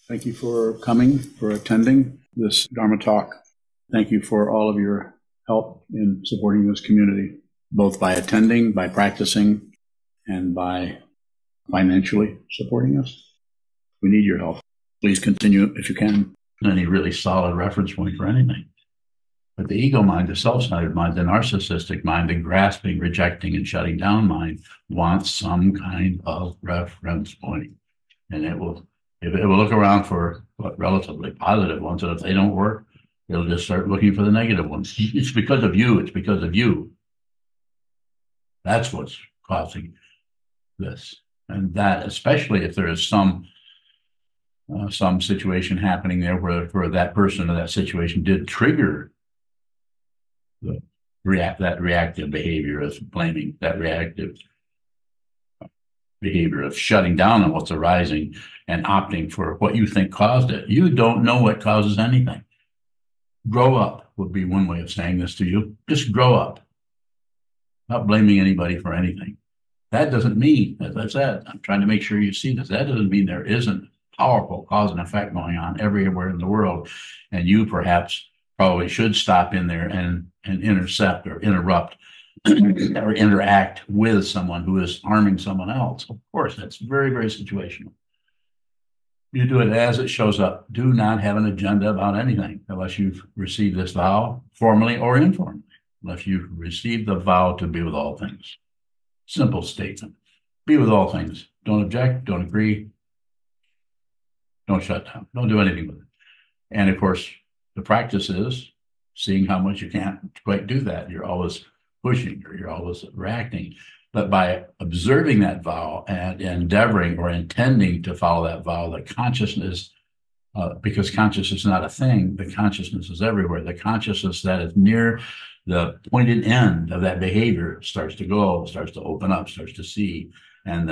Thank you for coming, for attending this Dharma talk. Thank you for all of your help in supporting this community, both by attending, by practicing, and by financially supporting us. We need your help. Please continue if you can. Any really solid reference point for anything. But the ego mind, the self-centered mind, the narcissistic mind, the grasping, rejecting, and shutting down mind wants some kind of reference point. And it will look around for relatively positive ones, and if they don't work, it'll just start looking for the negative ones. It's because of you. It's because of you. That's what's causing this. And that, especially if there is some situation happening there where that person or that situation did trigger that reactive behavior of blaming, that reactive behavior of shutting down on what's arising and opting for what you think caused it. You don't know what causes anything. Grow up would be one way of saying this to you. Just grow up. Not blaming anybody for anything. That doesn't mean, as I said, I'm trying to make sure you see this. That doesn't mean there isn't powerful cause and effect going on everywhere in the world. And you probably should stop in there and intercept or interrupt or interact with someone who is harming someone else. Of course, that's very, very situational. You do it as it shows up. Do not have an agenda about anything unless you've received this vow, formally or informally, unless you've received the vow to be with all things. Simple statement. Be with all things. Don't object, don't agree, don't shut down, don't do anything with it. And of course, the practice is seeing how much you can't quite do that. You're always pushing or you're always reacting. But by observing that vow and endeavoring or intending to follow that vow, the consciousness, because consciousness is not a thing, the consciousness is everywhere. The consciousness that is near the pointed end of that behavior starts to go, starts to open up, starts to see. And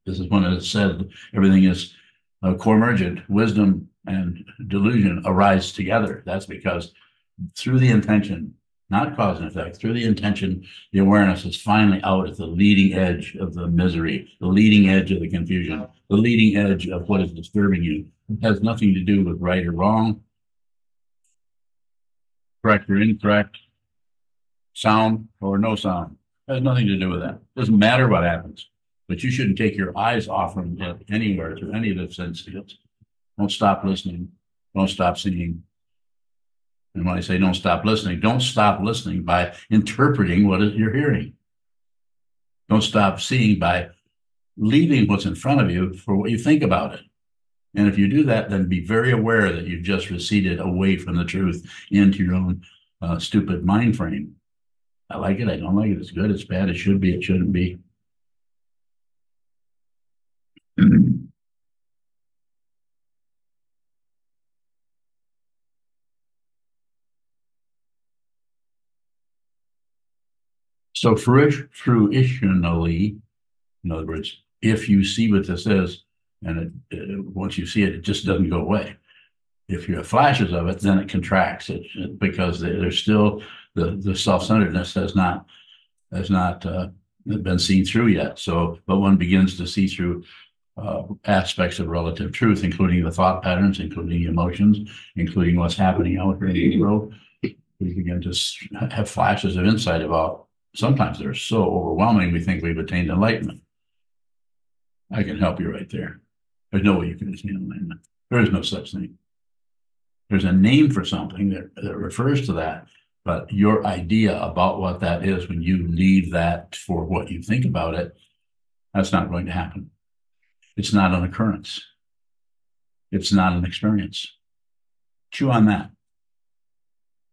this is when it said everything is co-emergent. Wisdom and delusion arise together. That's because through the intention, not cause and effect, through the intention, the awareness is finally out at the leading edge of the misery, the leading edge of the confusion, the leading edge of what is disturbing you. It has nothing to do with right or wrong, correct or incorrect, sound or no sound. It has nothing to do with that. It doesn't matter what happens, but you shouldn't take your eyes off from it anywhere through any of the sense fields. Don't stop listening. Don't stop seeing. And when I say don't stop listening by interpreting what you're hearing. Don't stop seeing by leaving what's in front of you for what you think about it. And if you do that, then be very aware that you've just receded away from the truth into your own stupid mind frame. I like it. I don't like it. It's good. It's bad. It should be. It shouldn't be. So fruitionally, in other words, if you see what this is, and once you see it, it just doesn't go away. If you have flashes of it, then it contracts because there's still the self-centeredness has not been seen through yet. So, but one begins to see through aspects of relative truth, including the thought patterns, including emotions, including what's happening out here in the world. We begin to have flashes of insight about. Sometimes they're so overwhelming, we think we've attained enlightenment. I can help you right there. There's no way you can attain enlightenment. There is no such thing. There's a name for something that refers to that, but your idea about what that is when you leave that for what you think about it, that's not going to happen. It's not an occurrence. It's not an experience. Chew on that.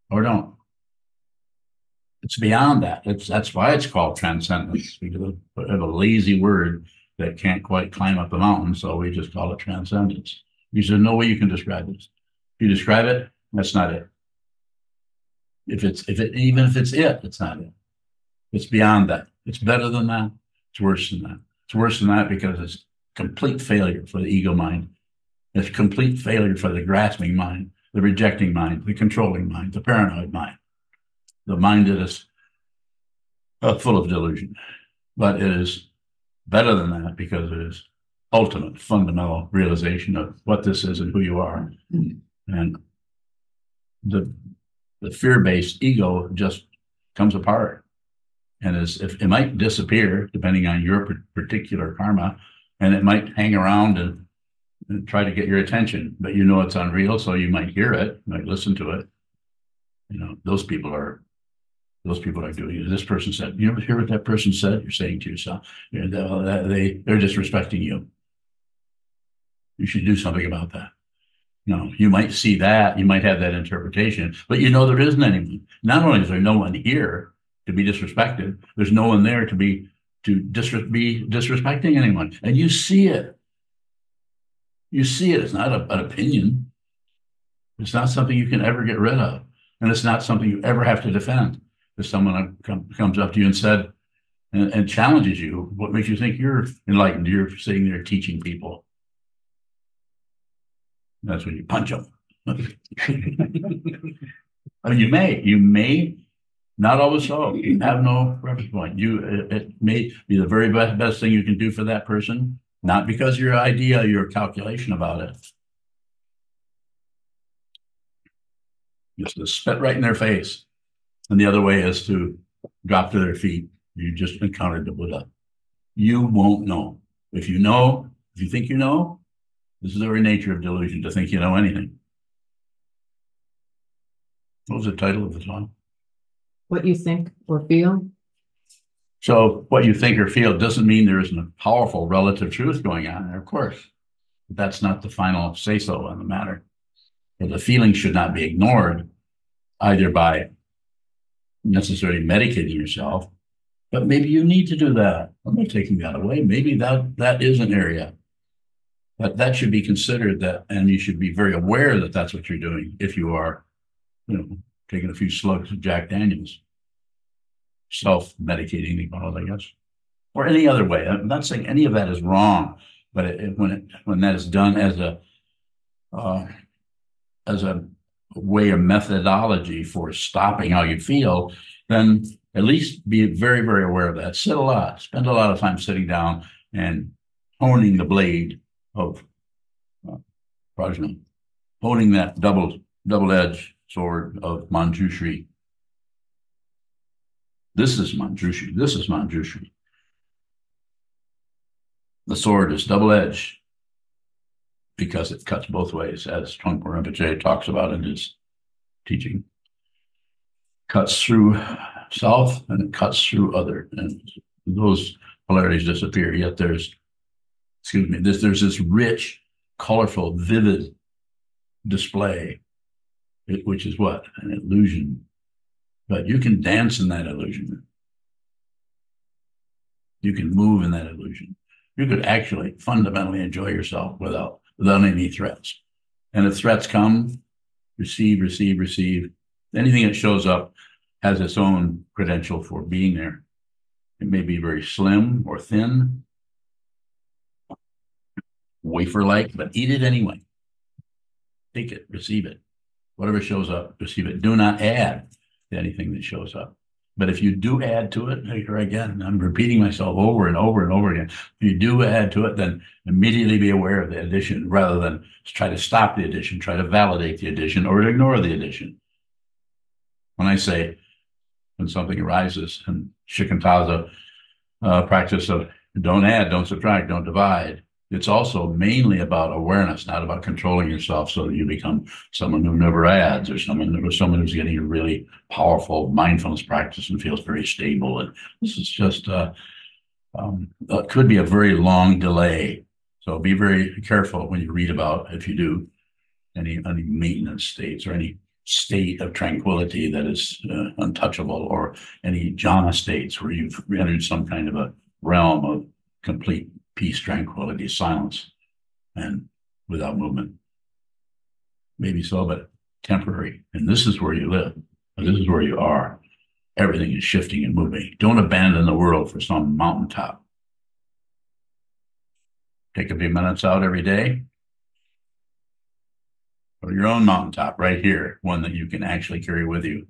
Or don't. It's beyond that. That's why it's called transcendence, because we have a lazy word that can't quite climb up the mountain, so we just call it transcendence. Because there's no way you can describe this. If you describe it, that's not it. Even if it's it, it's not it. It's beyond that. It's better than that. It's worse than that. It's worse than that because it's complete failure for the ego mind. It's complete failure for the grasping mind, the rejecting mind, the controlling mind, the paranoid mind. The mind that is full of delusion. But it is better than that because it is ultimate fundamental realization of what this is and who you are. And the fear-based ego just comes apart. And if it might disappear depending on your particular karma, and it might hang around and try to get your attention, but it's unreal, so you might hear it, you might listen to it. Those people are doing it. This person said, you ever hear what that person said? You're saying to yourself, they're disrespecting you. You should do something about that. You might see that, you might have that interpretation, but there isn't anyone. Not only is there no one here to be disrespected, there's no one there to be disrespecting anyone. And you see it. You see it. It's not an opinion. It's not something you can ever get rid of. And it's not something you ever have to defend. If someone comes up to you and said, and challenges you, what makes you think you're enlightened? You're sitting there teaching people. That's when you punch them. I mean, you may not always so. You have no reference point. It may be the very best thing you can do for that person, not because your idea, your calculation about it. Just to spit right in their face. And the other way is to drop to their feet. You just encountered the Buddha. You won't know. If you think you know, this is the very nature of delusion, to think you know anything. What was the title of the song? What you think or feel. So what you think or feel doesn't mean there isn't a powerful relative truth going on there, of course. But that's not the final say-so on the matter. But the feeling should not be ignored, either by necessarily medicating yourself, but maybe you need to do that. I'm not taking that away. Maybe that is an area. But that should be considered, and you should be very aware that that's what you're doing if you are, taking a few slugs of Jack Daniels, self-medicating, they call it, I guess, or any other way. I'm not saying any of that is wrong, but when that is done as a way or methodology for stopping how you feel, then at least be very, very aware of that. Sit a lot, spend a lot of time sitting down and honing the blade of Prajna, honing that double-edged sword of Manjushri. This is Manjushri. This is Manjushri. The sword is double-edged because it cuts both ways, as Trungpa Rinpoche talks about in his teaching. Cuts through self and it cuts through other, and those polarities disappear. Yet there's this rich, colorful, vivid display, which is what? An illusion. But you can dance in that illusion. You can move in that illusion. You could actually fundamentally enjoy yourself without any threats. And if threats come, receive. Anything that shows up has its own credential for being there. It may be very slim or thin, wafer-like, but eat it anyway. Take it, receive it. Whatever shows up, receive it. Do not add to anything that shows up. But if you do add to it, here again, I'm repeating myself over and over and over again. If you do add to it, then immediately be aware of the addition rather than try to stop the addition, try to validate the addition or ignore the addition. When something arises in Shikantaza practice of don't add, don't subtract, don't divide, it's also mainly about awareness, not about controlling yourself so that you become someone who never adds or someone who's getting a really powerful mindfulness practice and feels very stable. And this is just could be a very long delay. So be very careful when you read about, if you do, any maintenance states or any state of tranquility that is untouchable, or any jhana states where you've entered some kind of a realm of complete peace, tranquility, silence, and without movement. Maybe so, but temporary. And this is where you live. This is where you are. Everything is shifting and moving. Don't abandon the world for some mountaintop. Take a few minutes out every day. Or your own mountaintop right here, one that you can actually carry with you.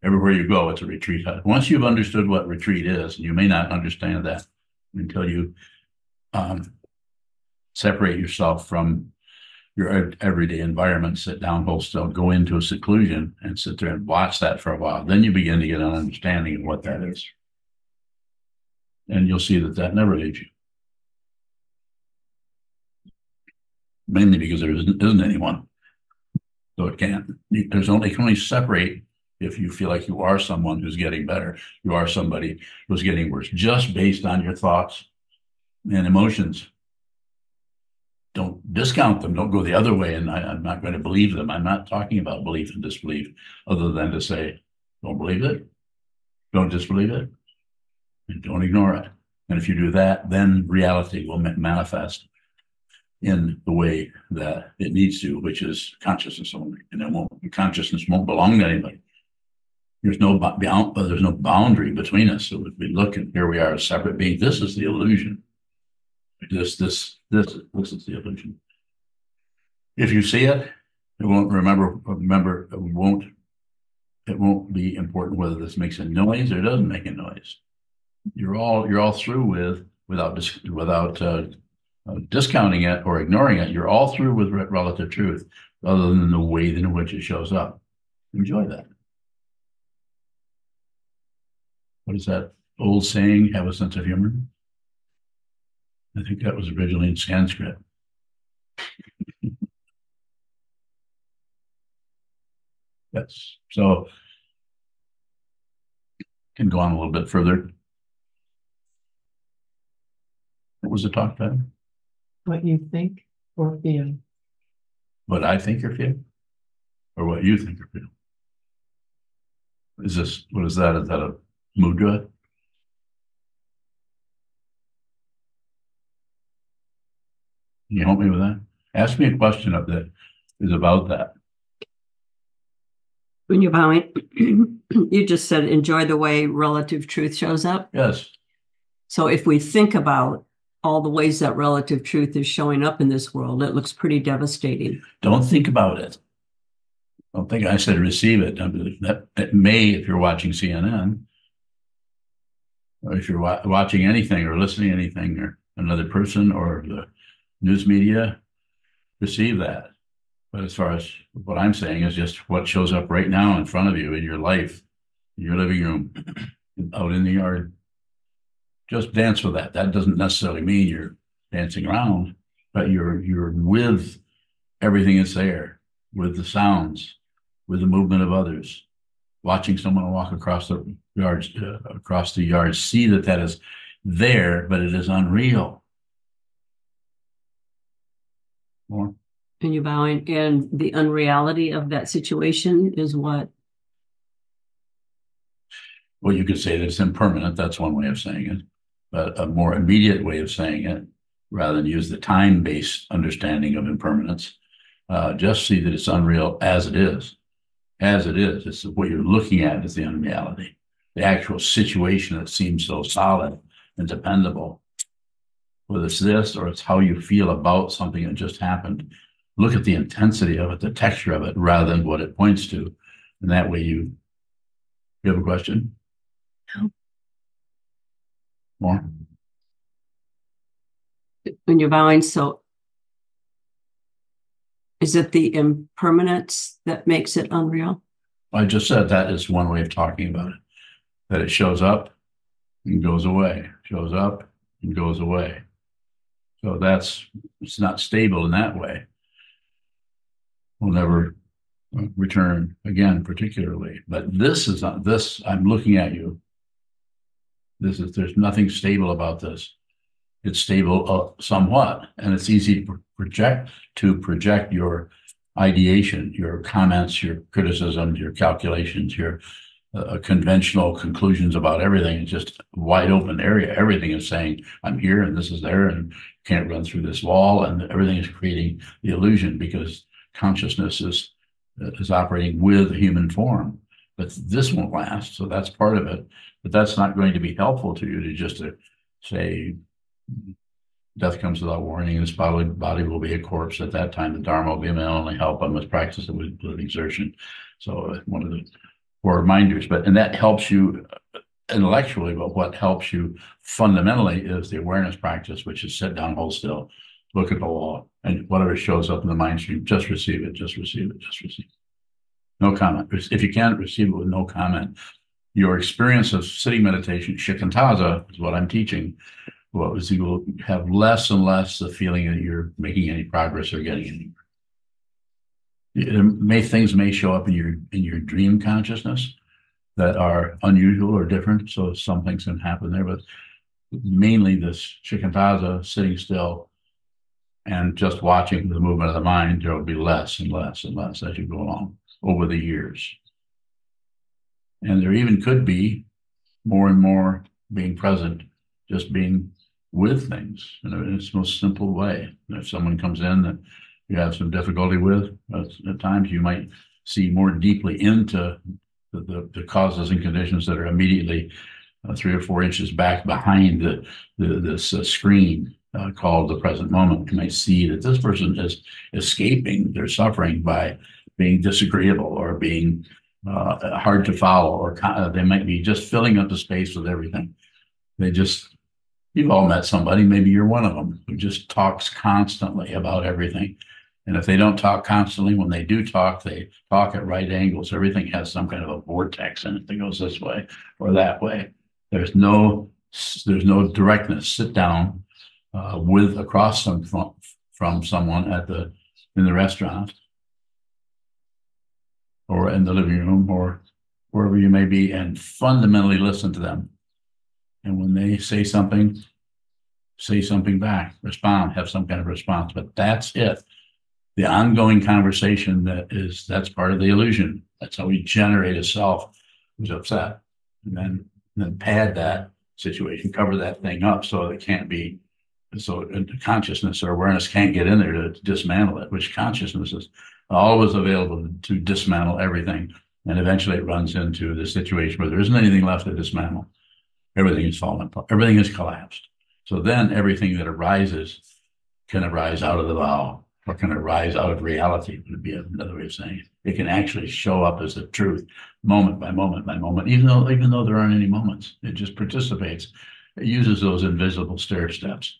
Everywhere you go, it's a retreat hut. Once you've understood what retreat is, and you may not understand that until you separate yourself from your everyday environment, sit down, hold still, go into a seclusion and sit there and watch that for a while. Then you begin to get an understanding of what that is. And you'll see that that never leaves you. Mainly because there isn't anyone. So it can't. It can only separate if you feel like you are someone who's getting better. You are somebody who's getting worse, just based on your thoughts and emotions. Don't discount them. Don't go the other way. And I'm not going to believe them. I'm not talking about belief and disbelief, other than to say, don't believe it, don't disbelieve it, and don't ignore it. And if you do that, then reality will manifest in the way that it needs to, which is consciousness only. And consciousness won't belong to anybody. There's no boundary between us. So if we look, and here we are as separate beings, this is the illusion. This is the illusion. If you see it, it won't it won't be important whether this makes a noise or doesn't make a noise. You're all through without discounting it or ignoring it. You're all through with relative truth, other than the way in which it shows up. Enjoy that. What is that old saying? Have a sense of humor. I think that was originally in Sanskrit. Yes. So can go on a little bit further. What was the talk about? What you think or feel. What I think or feel? Or what you think or feel? What is that? Is that a mudra? Can you help me with that? Ask me a question up that is about that. When you're bowing, you just said, enjoy the way relative truth shows up. Yes. So if we think about all the ways that relative truth is showing up in this world, it looks pretty devastating. Don't think about it. Don't think I said receive it. That may, if you're watching CNN, or if you're watching anything or listening to anything, or another person or the news media, receive that. But as far as what I'm saying is just what shows up right now in front of you in your life, in your living room, out in the yard. Just dance with that. That doesn't necessarily mean you're dancing around, but you're with everything that's there, with the sounds, with the movement of others. Watching someone walk across the yard, see that is there, but it is unreal. More. And you're bowing, and the unreality of that situation is what? Well, you could say that it's impermanent. That's one way of saying it. But a more immediate way of saying it, rather than use the time-based understanding of impermanence, just see that it's unreal as it is. As it is. It's what you're looking at is the unreality. The actual situation that seems so solid and dependable. Whether it's this or it's how you feel about something that just happened. Look at the intensity of it, the texture of it, rather than what it points to. And that way you have a question? No. More? When you're bowing, so is it the impermanence that makes it unreal? I just said that is one way of talking about it. That it shows up and goes away, shows up and goes away. So it's not stable in that way. Will never return again, particularly. But this is not this. I'm looking at you. There's nothing stable about this. It's stable somewhat, and it's easy to project your ideation, your comments, your criticisms, your calculations, your conventional conclusions about everything. It's just a wide open area. Everything is saying, I'm here and this is there and can't run through this wall, and everything is creating the illusion because consciousness is operating with a human form. But this won't last, so that's part of it. But that's not going to be helpful to you to say, death comes without warning, this body will be a corpse at that time. The Dharma will be my only help. I must practice it with exertion. So one of the four reminders, and that helps you intellectually, but what helps you fundamentally is the awareness practice, which is sit down, hold still, look at the wall, and whatever shows up in the mind stream, just receive it, just receive it, just receive it. No comment. If you can't receive it with no comment, your experience of sitting meditation, shikantaza, is what I'm teaching. What was you will have less and less the feeling that you're making any progress or getting anywhere. Things may show up in your dream consciousness that are unusual or different. So some things can happen there, but mainly this shikantaza, sitting still and just watching the movement of the mind, there will be less and less and less as you go along over the years. And there even could be more and more being present, just being with things in its most simple way. If someone comes in that you have some difficulty with, at times you might see more deeply into the causes and conditions that are immediately 3 or 4 inches back behind this screen called the present moment. You might see that this person is escaping their suffering by being disagreeable or being hard to follow, or they might be just filling up the space with everything. You've all met somebody, maybe you're one of them, who just talks constantly about everything. And if they don't talk constantly, when they do talk, they talk at right angles. Everything has some kind of a vortex in it that goes this way or that way. There's no directness. Sit down across from someone in the restaurant or in the living room or wherever you may be, and fundamentally listen to them. And when they say something back, respond, have some kind of response. But that's it. The ongoing conversation that's part of the illusion. That's how we generate a self who's upset. And then pad that situation, cover that thing up so it can't be, so consciousness or awareness can't get in there to dismantle it, which consciousness is always available to dismantle everything. And eventually it runs into the situation where there isn't anything left to dismantle. Everything is falling apart. Everything is collapsed. So then everything that arises can arise out of the vow, or can arise out of reality, would be another way of saying it. It can actually show up as the truth, moment by moment by moment, even though there aren't any moments. It just participates. It uses those invisible stair steps.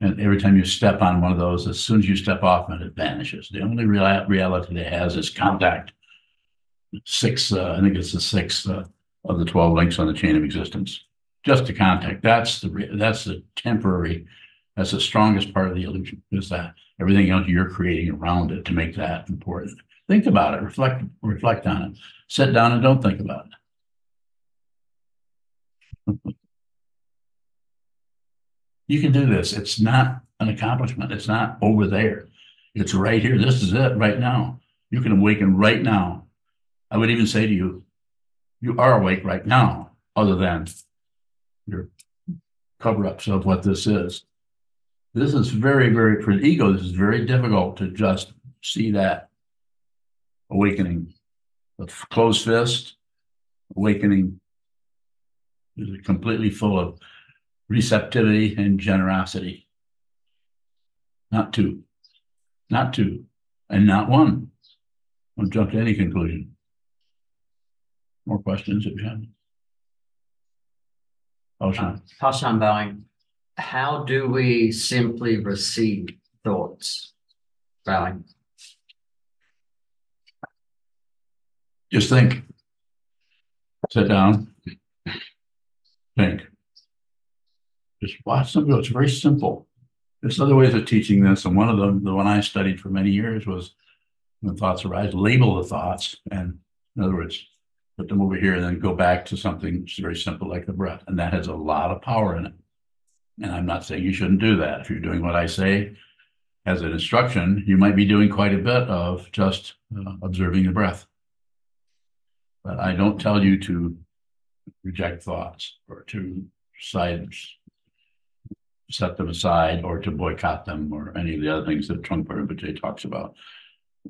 And every time you step on one of those, as soon as you step off it, it vanishes. The only reality it has is contact. I think it's the sixth of the 12 links on the chain of existence. Just the contact. That's the temporary. That's the strongest part of the illusion. Is that everything else you're creating around it to make that important. Think about it. Reflect on it. Sit down and don't think about it. You can do this. It's not an accomplishment. It's not over there. It's right here. This is it right now. You can awaken right now. I would even say to you, you are awake right now, other than your cover-ups of what this is. This is very, very, for the ego, this is very difficult to just see that awakening. A closed fist, awakening is completely full of receptivity and generosity. Not two, and not one. Don't jump to any conclusion. More questions if you have. Pashan bowing. How do we simply receive thoughts? Bowing. Just think. Sit down. Think. Just watch them go. It's very simple. There's other ways of teaching this, and one of them, the one I studied for many years, was when thoughts arise, label the thoughts, and in other words, put them over here and then go back to something very simple like the breath. And that has a lot of power in it. And I'm not saying you shouldn't do that. If you're doing what I say as an instruction, you might be doing quite a bit of just observing the breath. But I don't tell you to reject thoughts or to set them aside or to boycott them or any of the other things that Trungpa Rinpoche talks about.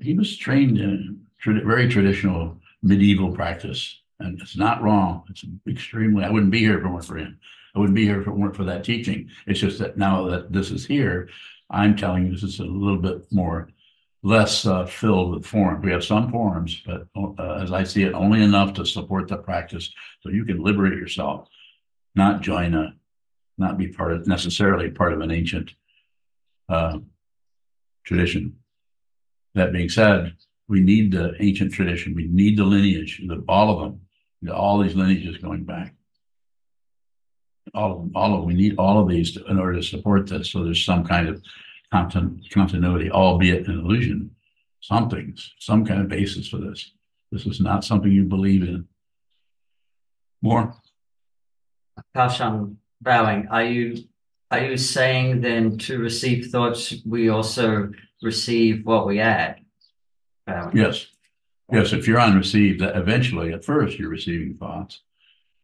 He was trained in very traditional medieval practice, and it's not wrong. It's extremely, I wouldn't be here if it weren't for him. I wouldn't be here if it weren't for that teaching. It's just that now that this is here, I'm telling you this is a little bit less filled with forms. We have some forms, but as I see it, only enough to support the practice so you can liberate yourself, not be necessarily part of an ancient tradition. That being said, we need the ancient tradition. We need the lineage, all of them, all these lineages going back. We need all of these in order to support this. So there's some kind of continuity, albeit an illusion, some kind of basis for this. This is not something you believe in. More? Pashan bowing. Are you saying then to receive thoughts, we also receive what we add? Bowing. Yes. Yes, if you're on receive, that eventually at first you're receiving thoughts.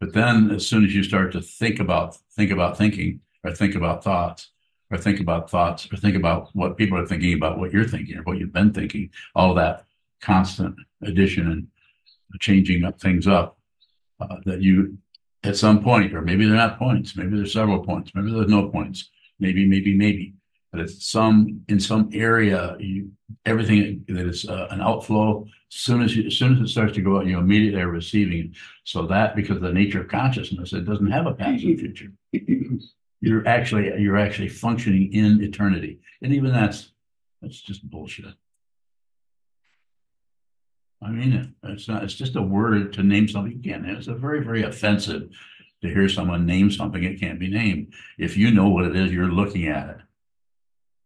But then as soon as you start to think about thinking, or think about thoughts, or think about what people are thinking about what you're thinking or what you've been thinking, all that constant addition and changing up things up, that you at some point, or maybe they're not points, maybe there's several points, maybe there's no points, maybe, but it's in some area, everything that is an outflow, as soon as it starts to go out, you immediately are receiving. So that, because of the nature of consciousness, it doesn't have a past and future. You're actually functioning in eternity, and even that's just bullshit. I mean, it's not. It's just a word to name something again. It's a very, very offensive to hear someone name something it can't be named. If you know what it is, you're looking at it,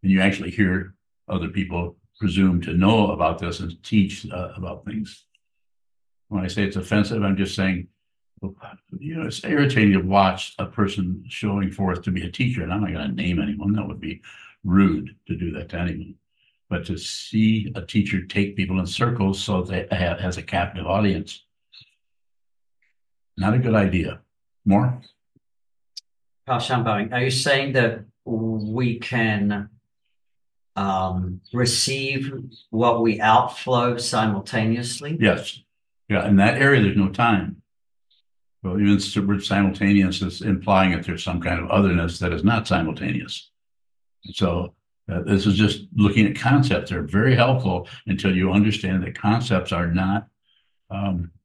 and you actually hear other people presume to know about this and teach about things. When I say it's offensive, I'm just saying, it's irritating to watch a person showing forth to be a teacher, and I'm not going to name anyone. That would be rude to do that to anyone. But to see a teacher take people in circles so that has a captive audience, not a good idea. More? Pashan bowing. Are you saying that we can receive what we outflow simultaneously? Yes. Yeah, in that area, there's no time. Well, even simultaneous is implying that there's some kind of otherness that is not simultaneous. So this is just looking at concepts. They're very helpful until you understand that concepts are not,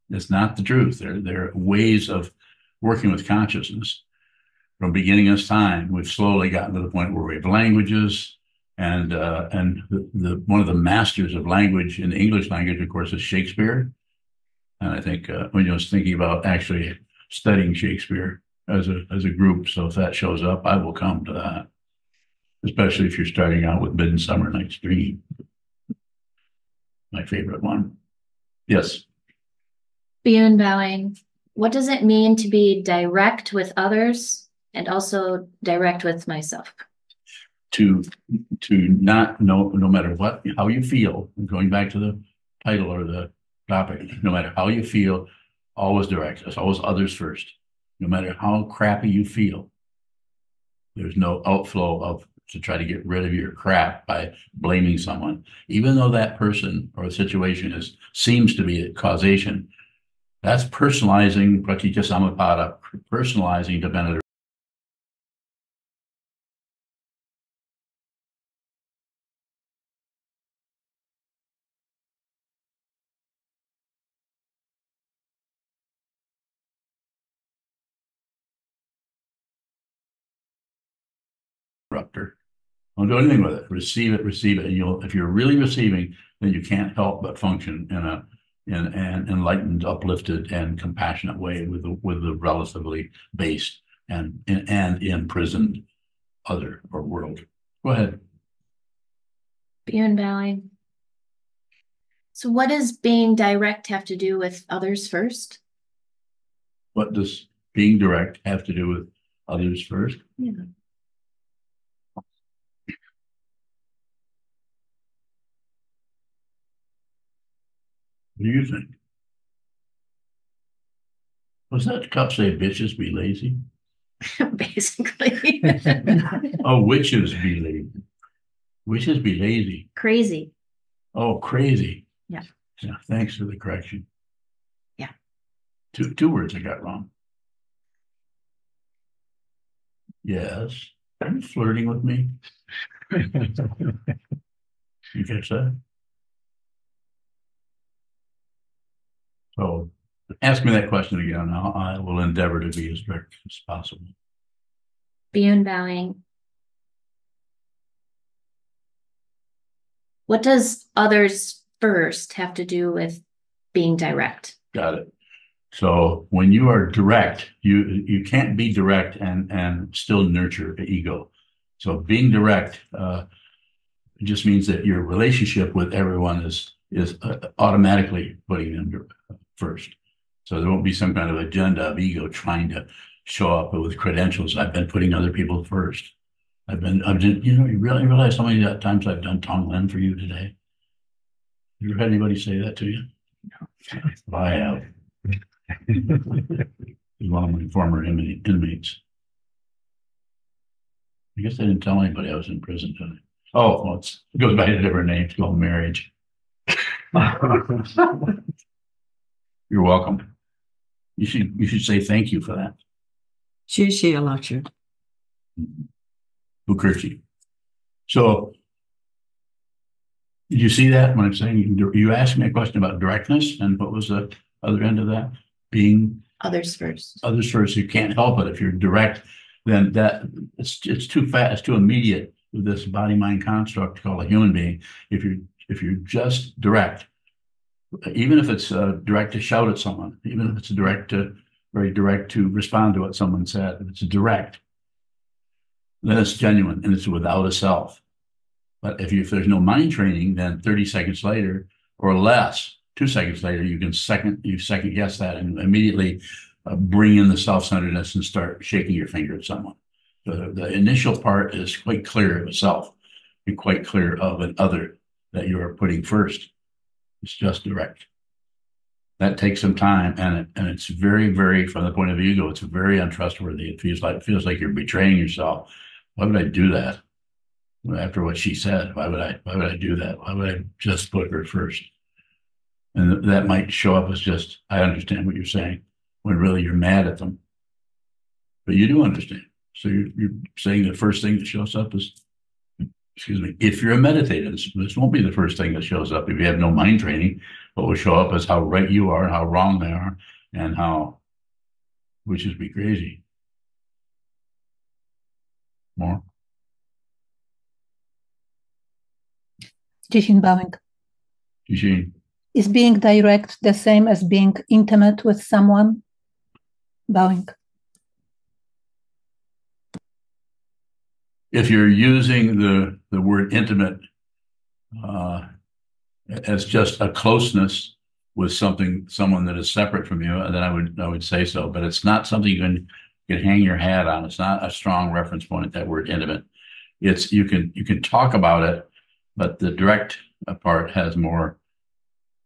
it's not the truth. They're ways of working with consciousness. From beginning of time, we've slowly gotten to the point where we have languages, and one of the masters of language in the English language, of course, is Shakespeare. And I think when I was thinking about actually studying Shakespeare as a group, so if that shows up, I will come to that. Especially if you're starting out with Midsummer Night's Dream, my favorite one. Yes. Beyond bowing, what does it mean to be direct with others and also direct with myself? To not know, no matter how you feel, going back to the title or the topic, no matter how you feel, always direct. It's always others first. No matter how crappy you feel, there's no outflow to try to get rid of your crap by blaming someone, even though that person or situation seems to be a causation. That's personalizing pratitya samappada, personalizing to benefit. Don't do anything with it. Receive it, and if you're really receiving, then you can't help but function in an enlightened, uplifted, and compassionate way with the relatively based and imprisoned other or world. Go ahead. Beyond bowing. So what does being direct have to do with others first? What does being direct have to do with others first? Yeah. What do you think? Was that cup say bitches be lazy? Basically. Oh, witches be lazy. Witches be lazy. Crazy. Oh, crazy. Yeah. Yeah. Thanks for the correction. Yeah. Two words I got wrong. Yes. Are you flirting with me? You catch that? So ask me that question again. I will endeavor to be as direct as possible. Beyond bowing. what does others first have to do with being direct? Got it. So when you are direct, you can't be direct and still nurture the ego. So being direct just means that your relationship with everyone is automatically putting them first. So there won't be some kind of agenda of ego trying to show up with credentials. I've been putting other people first. You really realize how many times I've done Tong Len for you today? You ever had anybody say that to you? No. I have. He's one of my former inmates. I guess I didn't tell anybody I was in prison today. Oh, well, it goes by a different name. It's called marriage. You're welcome. You should say thank you for that. Alachu. Sokuzan. So, did you see that when I'm saying you asked me a question about directness, and what was the other end of that? Being Others first. others first. You can't help it. If you're direct, then it's too fast, it's too immediate with this body mind construct called a human being. If you're just direct, even if it's direct to shout at someone, even if it's very direct to respond to what someone said, if it's direct, then it's genuine and it's without a self. But if there's no mind training, then 30 seconds later or less, 2 seconds later, you second guess that and immediately bring in the self-centeredness and start shaking your finger at someone. The initial part is quite clear of a self and quite clear of an other that you are putting first. It's just direct. That takes some time, and it's very, very, from the point of view ego, it's very untrustworthy. It feels like you're betraying yourself. Why would I do that? After what she said, why would I do that? Why would I just put her first? And that might show up as just, I understand what you're saying, when really you're mad at them. But you do understand. So you're saying the first thing that shows up is, excuse me, if you're a meditator, this won't be the first thing that shows up. If you have no mind training, what will show up is how right you are, how wrong they are, and which is be crazy. More? Jishin bowing. Jishin. Is being direct the same as being intimate with someone? Bowing. If you're using the word intimate as just a closeness with someone that is separate from you, then I would say so. But it's not something you can hang your hat on. It's not a strong reference point, that word intimate. It's you can talk about it, but the direct part has more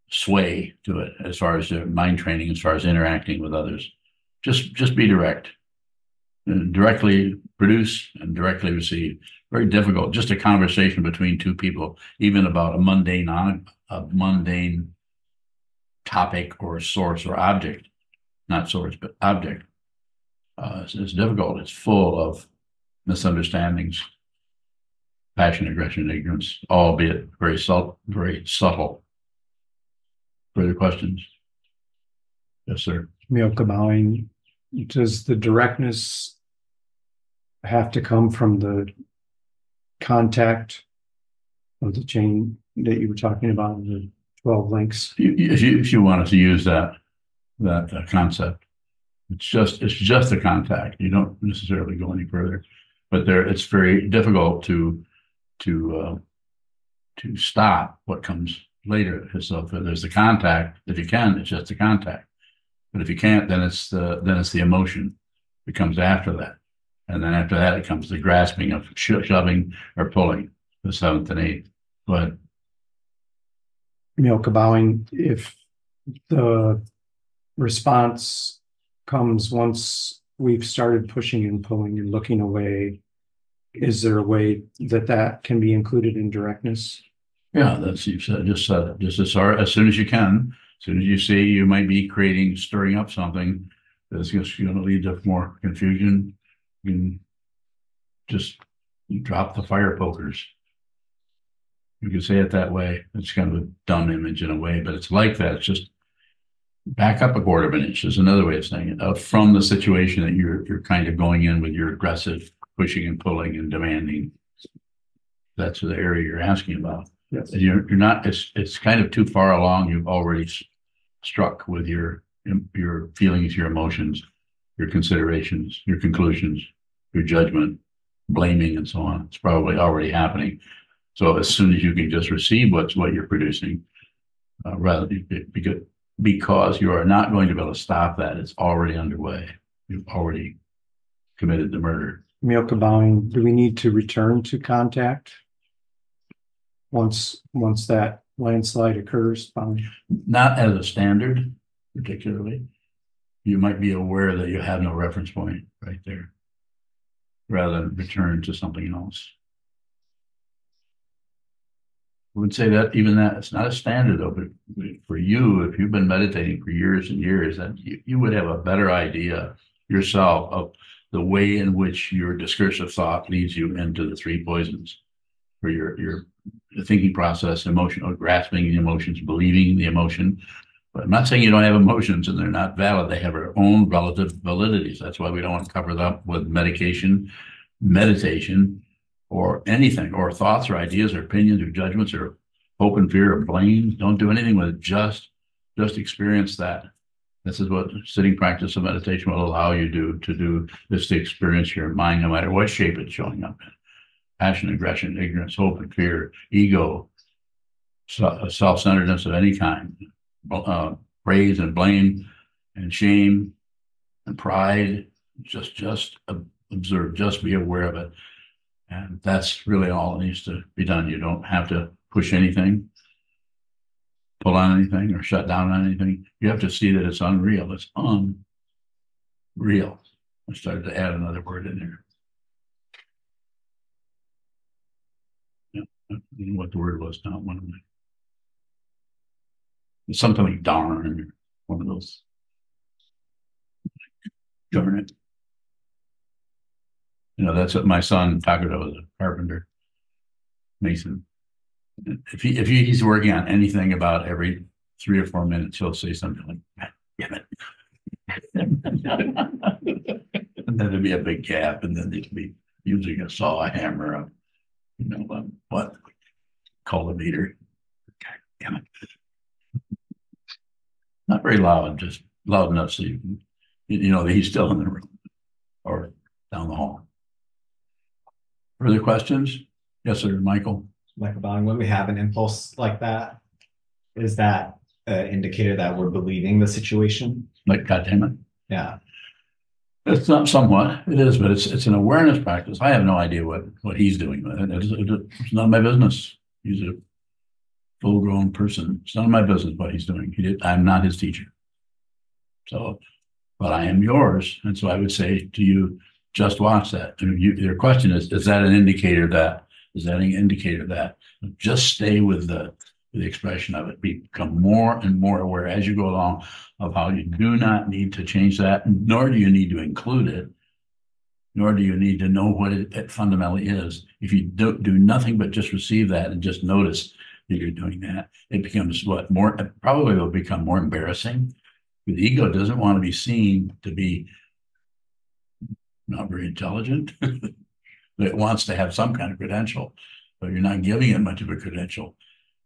sway to it as far as mind training, as far as interacting with others. Just be direct. And directly produce and directly receive. Very difficult. Just a conversation between two people, even about a mundane topic or source or object, not source, but object. It's difficult. It's full of misunderstandings, passion, aggression, ignorance, albeit very subtle. Further questions? Yes, sir. Myoka bowing. Does the directness have to come from the contact of the chain that you were talking about, the 12 links? If you wanted to use that concept, it's just a contact. You don't necessarily go any further, but it's very difficult to stop what comes later. So if there's the contact, if you can, it's just a contact. But if you can't, then it's the emotion that comes after that. And then after that, it comes the grasping of shoving or pulling, the 7th and 8th. But Myoka bowing, if the response comes once we've started pushing and pulling and looking away, is there a way that can be included in directness? Yeah, you just said it. Just as soon as you can. As soon as you see you might be stirring up something that's just going to lead to more confusion, you can just drop the fire pokers. You can say it that way. It's kind of a dumb image in a way, but it's like that. It's just back up a quarter of an inch is another way of saying it, from the situation that you're kind of going in with your aggressive pushing and pulling and demanding. That's the area you're asking about. Yes. You're not, it's kind of too far along. You've already struck with your feelings, your emotions, your considerations, your conclusions, your judgment, blaming, and so on. It's probably already happening. So as soon as you can just receive what you're producing, because you are not going to be able to stop that. It's already underway. You've already committed the murder. Mielke bowing, do we need to return to contact? Once that landslide occurs, bowing? Not as a standard, particularly. You might be aware that you have no reference point right there, rather than return to something else. I would say that even that it's not a standard though, but for you, if you've been meditating for years and years, that you would have a better idea yourself of the way in which your discursive thought leads you into the three poisons, for your thinking process, emotional, grasping the emotions, believing the emotion. But I'm not saying you don't have emotions and they're not valid. They have their own relative validities. That's why we don't want to cover them up with meditation, meditation, or anything, or thoughts or ideas or opinions or judgments or hope and fear or blame. Don't do anything with it. Just experience that. This is what sitting practice of meditation will allow you to do, is to experience your mind, no matter what shape it's showing up in. Passion, aggression, ignorance, hope and fear, ego, self-centeredness of any kind, praise and blame and shame and pride. Just observe, just be aware of it. And that's really all that needs to be done. You don't have to push anything, pull on anything, or shut down on anything. You have to see that it's unreal. It's unreal. I started to add another word in there. Yeah, I don't know what the word was now. One of them. It's something like darn, one of those. Darn it. You know, that's what my son Takuto is, a carpenter, mason. If he's working on anything, about every 3 or 4 minutes, he'll say something like, "Damn it." And then there'd be a big gap, and then they'd be using a saw, a hammer, what cultivator. Damn it. Not very loud, just loud enough so you know that he's still in the room or down the hall. Further questions? Yes, sir, Michael. Michael Bowing, when we have an impulse like that, is that an indicator that we're believing the situation? Like, God damn it. Yeah. It's not somewhat, it is, but it's an awareness practice. I have no idea what he's doing with it. It's none of my business. He's a full-grown person. It's none of my business what he's doing. I'm not his teacher. So, but I am yours. And so I would say to you, just watch that. Your question is that an indicator that? Is that an indicator that? Just stay with the expression of it. Become more and more aware as you go along of how you do not need to change that, nor do you need to include it, nor do you need to know what it fundamentally is. If you do nothing but just receive that and just notice that you're doing that, it becomes probably will become more embarrassing. The ego doesn't want to be seen to be not very intelligent. It wants to have some kind of credential, but you're not giving it much of a credential.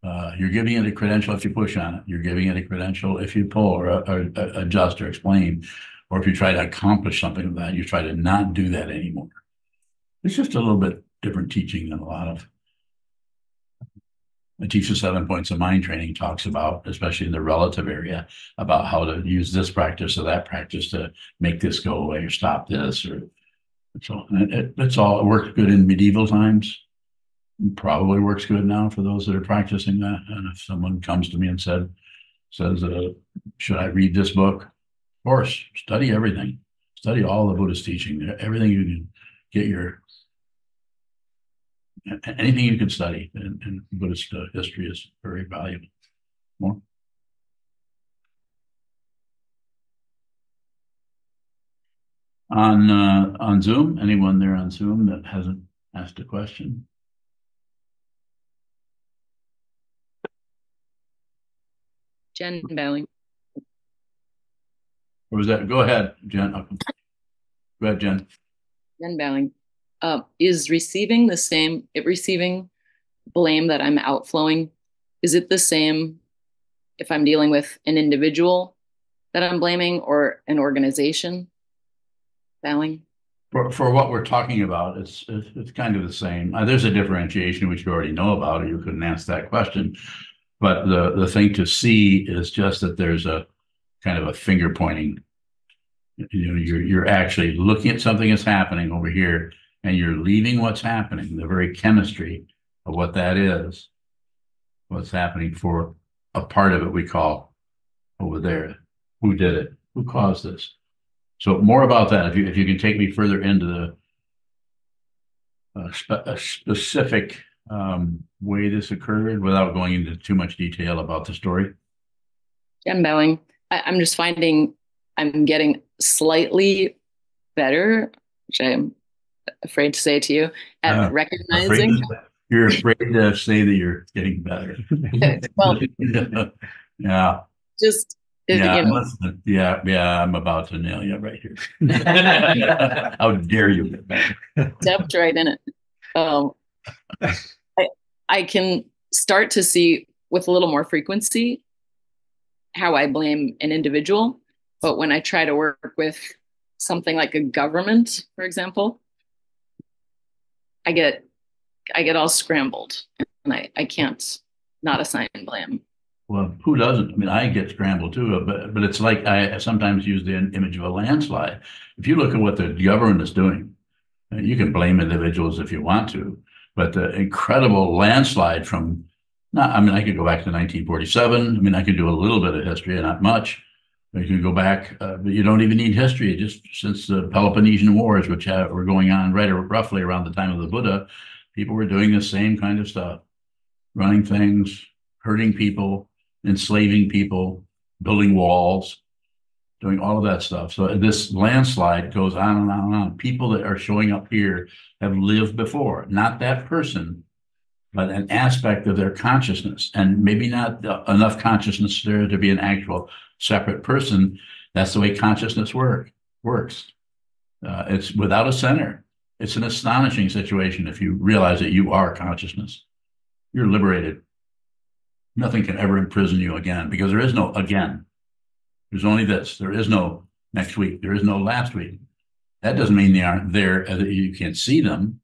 You're giving it a credential if you push on it. You're giving it a credential if you pull or adjust or explain, or if you try to accomplish something with that, you try to not do that anymore. It's just a little bit different teaching than a lot of. I teach the 7 points of mind training talks about, especially in the relative area, about how to use this practice or that practice to make this go away or stop this. So it's all, it worked good in medieval times. It probably works good now for those that are practicing that. And if someone comes to me and says, should I read this book? Of course, study everything. Study all the Buddhist teaching. Everything you can get anything you can study in Buddhist history is very valuable. More? On Zoom, anyone there on Zoom that hasn't asked a question? Jen Bowing. Or was that? Go ahead, Jen. Go ahead, Jen. Jen Bowing. Is receiving the same, receiving blame that I'm outflowing, is it the same if I'm dealing with an individual that I'm blaming or an organization? Bowing. For what we're talking about, it's kind of the same. There's a differentiation which you already know about, or you couldn't ask that question. But the thing to see is just that there's a kind of a finger pointing. You know, you're actually looking at something that's happening over here, and you're leaving what's happening, the very chemistry of what that is, what's happening for a part of it we call over there. Who did it? Who caused this? So more about that. If you can take me further into the a specific way this occurred without going into too much detail about the story. Jen Bowing. I'm just finding I'm getting slightly better, which I'm afraid to say to you, at recognizing. You're afraid to say that you're getting better. Well, yeah. Just Yeah, you know. yeah, I'm about to nail you right here. How dare you get better? Stepped right in it. I can start to see with a little more frequency how I blame an individual, but when I try to work with something like a government, for example, I get all scrambled, and I can't not assign blame. Well, who doesn't? I mean, I get scrambled too, but it's like I sometimes use the image of a landslide. If you look at what the government is doing, you can blame individuals if you want to, but the incredible landslide from, I mean, I could go back to 1947. I mean, I could do a little bit of history, not much. You can go back, but you don't even need history. Just since the Peloponnesian Wars, which were going on roughly around the time of the Buddha, people were doing the same kind of stuff, running things, hurting people, enslaving people, building walls, doing all of that stuff. So this landslide goes on and on and on. People that are showing up here have lived before, not that person, but an aspect of their consciousness, and maybe not enough consciousness there to be an actual separate person. That's the way consciousness works. It's without a center. It's an astonishing situation if you realize that you are consciousness. You're liberated. Nothing can ever imprison you again, because there is no again. There's only this. There is no next week. There is no last week. That doesn't mean they aren't there, that you can't see them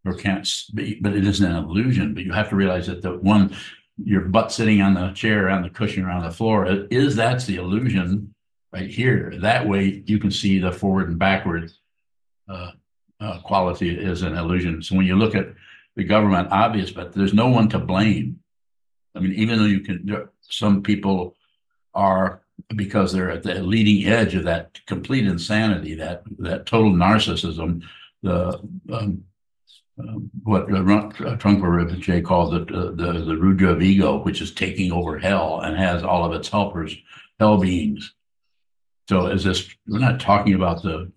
or can't be, but it isn't an illusion. But you have to realize that the one, your butt sitting on the chair, on the cushion, or on the floor, that's the illusion right here. That way you can see the forward and backward quality is an illusion. So when you look at the government, obvious, but there's no one to blame. I mean, even though you can, some people are, because they're at the leading edge of that complete insanity, that total narcissism, what Trungpa Rinpoche calls it, the Rudra of ego, which is taking over hell and has all of its helpers, hell beings. So we're not talking about the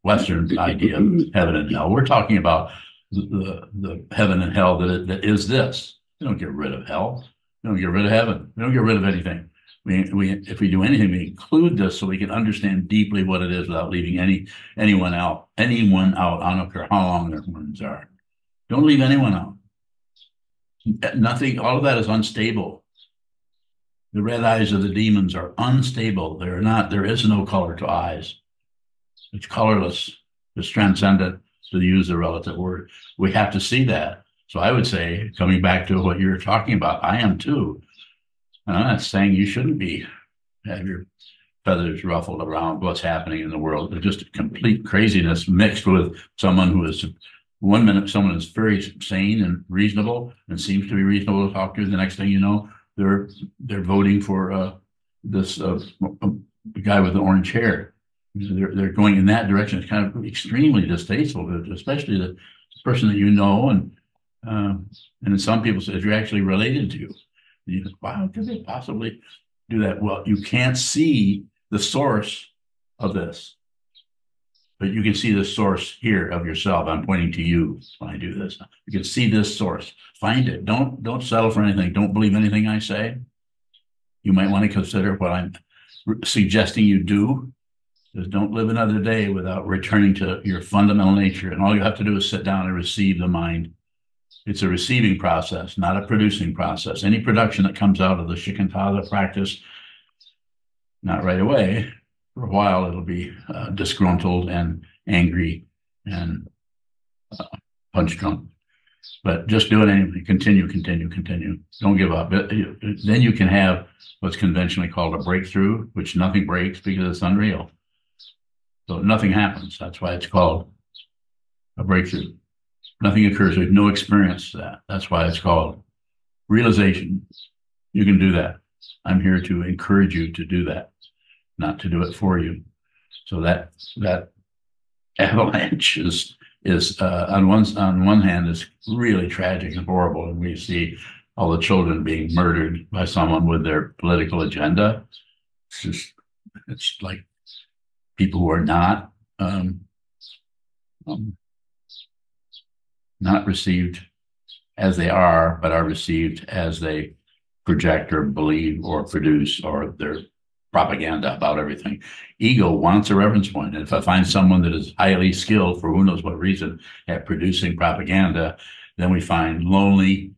Western idea of heaven and hell. We're talking about the heaven and hell that is this. We don't get rid of hell. We don't get rid of heaven. We don't get rid of anything. If we do anything, we include this so we can understand deeply what it is without leaving anyone out. I don't care how long their horns are. Don't leave anyone out. Nothing. All of that is unstable. The red eyes of the demons are unstable. They're not. There is no color to eyes. It's colorless. It's transcendent, to use the relative word. We have to see that. So I would say, coming back to what you're talking about, I am too. And I'm not saying you shouldn't have your feathers ruffled around what's happening in the world. It's just complete craziness mixed with someone who is, one minute someone is very sane and reasonable and seems to be reasonable to talk to. The next thing you know, they're voting for this guy with the orange hair. They're going in that direction. It's kind of extremely distasteful, especially the person that you know, and some people say if you're actually related to. You think, wow, could they possibly do that? Well, you can't see the source of this, but you can see the source here of yourself. I'm pointing to you when I do this. You can see this source. Find it. Don't settle for anything. Don't believe anything I say. You might want to consider what I'm suggesting you do. Is don't live another day without returning to your fundamental nature. And all you have to do is sit down and receive the mind. It's a receiving process, not a producing process. Any production that comes out of the shikantaza practice, not right away, for a while, it'll be disgruntled and angry and punch drunk. But just do it anyway. Continue. Don't give up. Then you can have what's conventionally called a breakthrough, which nothing breaks because it's unreal. So nothing happens. That's why it's called a breakthrough. Nothing occurs. We have no experience to that. That's why it's called realization. You can do that. I'm here to encourage you to do that, not to do it for you. So that avalanche is on one hand is really tragic and horrible, and we see all the children being murdered by someone with their political agenda. It's like people who are not received as they are, but are received as they project or believe or produce, or their propaganda about everything. Ego wants a reference point. And if I find someone that is highly skilled for who knows what reason at producing propaganda, then we find lonely,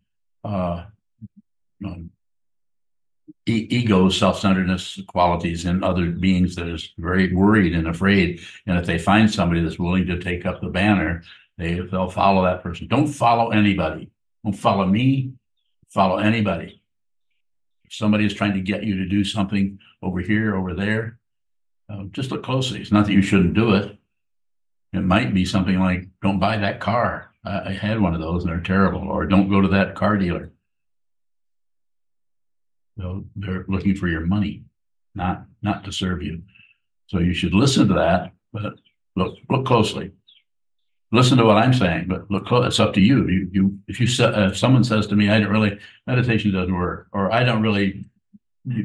ego, self-centeredness qualities in other beings that is very worried and afraid. And if they find somebody that's willing to take up the banner, they'll follow that person. Don't follow anybody. Don't follow me. Follow anybody. If somebody is trying to get you to do something over here, over there, just look closely. It's not that you shouldn't do it. It might be something like, don't buy that car. I had one of those and they're terrible. Or don't go to that car dealer. They're looking for your money, not to serve you. So you should listen to that, but look closely. Listen to what I'm saying, but look close. It's up to you. If someone says to me, meditation doesn't work, or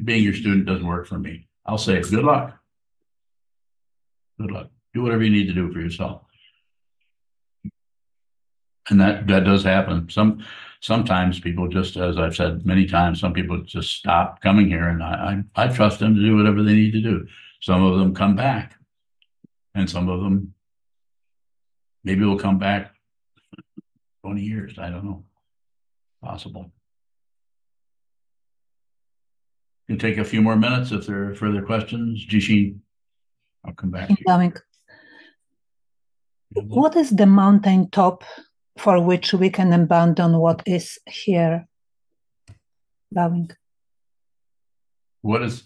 being your student doesn't work for me, I'll say, good luck. Good luck. Do whatever you need to do for yourself. And that does happen. Sometimes people, just as I've said many times, some people just stop coming here, and I trust them to do whatever they need to do. Some of them come back, and some of them maybe will come back 20 years. I don't know. Possible. You can take a few more minutes if there are further questions. Jishin, I'll come back to you. What is the mountain top for which we can abandon what is here? Bowing.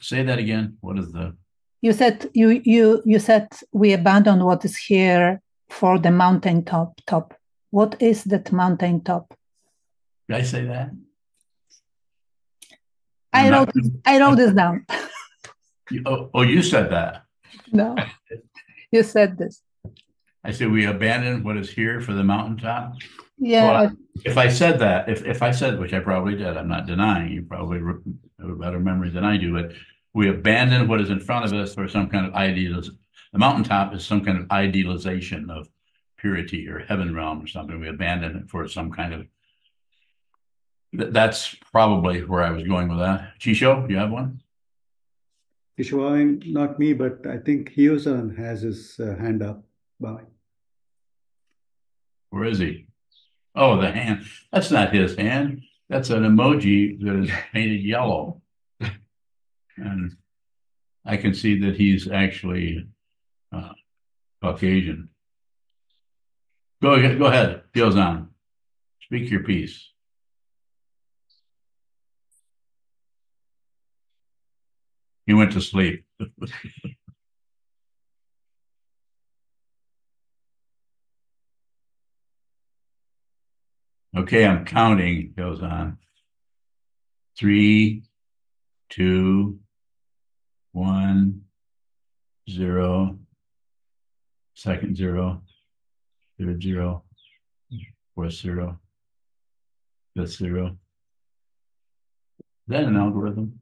Say that again. What is the? You said you said we abandon what is here for the mountain top. What is that mountain top? Did I say that? I wrote this down. You said that. No, you said this. I said we abandon what is here for the mountaintop. Yeah. Well, if I said that, if I said, which I probably did, I'm not denying, you probably have a better memory than I do, but we abandon what is in front of us for some kind of idealism. The mountaintop is some kind of idealization of purity or heaven realm or something. We abandon it for some kind of. That's probably where I was going with that. Chisho, you have one? Ishwaan, not me, but I think Hyosan has his hand up. Bye. Where is he? Oh, the hand. That's not his hand. That's an emoji that is painted yellow. And I can see that he's actually Caucasian. Go ahead. Sokuzan. Speak your piece. He went to sleep. Okay, I'm counting. Goes on. 3, 2, 1, 0. Second 0. Third 0. Fourth 0. Fifth 0. Is that an algorithm?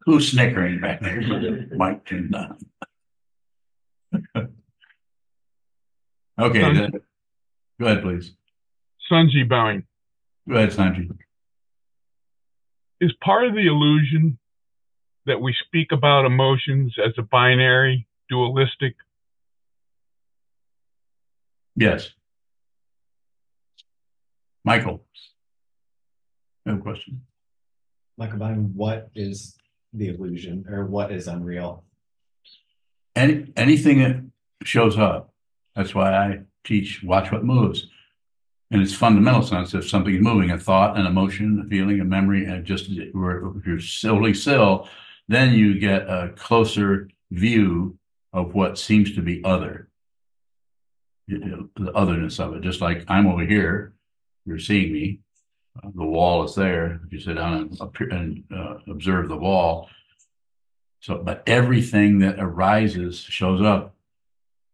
Who's snickering back there? Mike turned on. Okay, then. Go ahead, please. Sanji bowing. Go ahead, Sanji. Is part of the illusion that we speak about emotions as a binary, dualistic? Yes. Michael. No question. Michael Bynum, what is the illusion or what is unreal? Anything that shows up. That's why I teach watch what moves. In its fundamental sense, if something is moving, a thought, an emotion, a feeling, a memory, and just if you're solely still, then you get a closer view of what seems to be other. The otherness of it. Just like I'm over here, you're seeing me. The wall is there. If you sit down and observe the wall. So, but everything that arises shows up.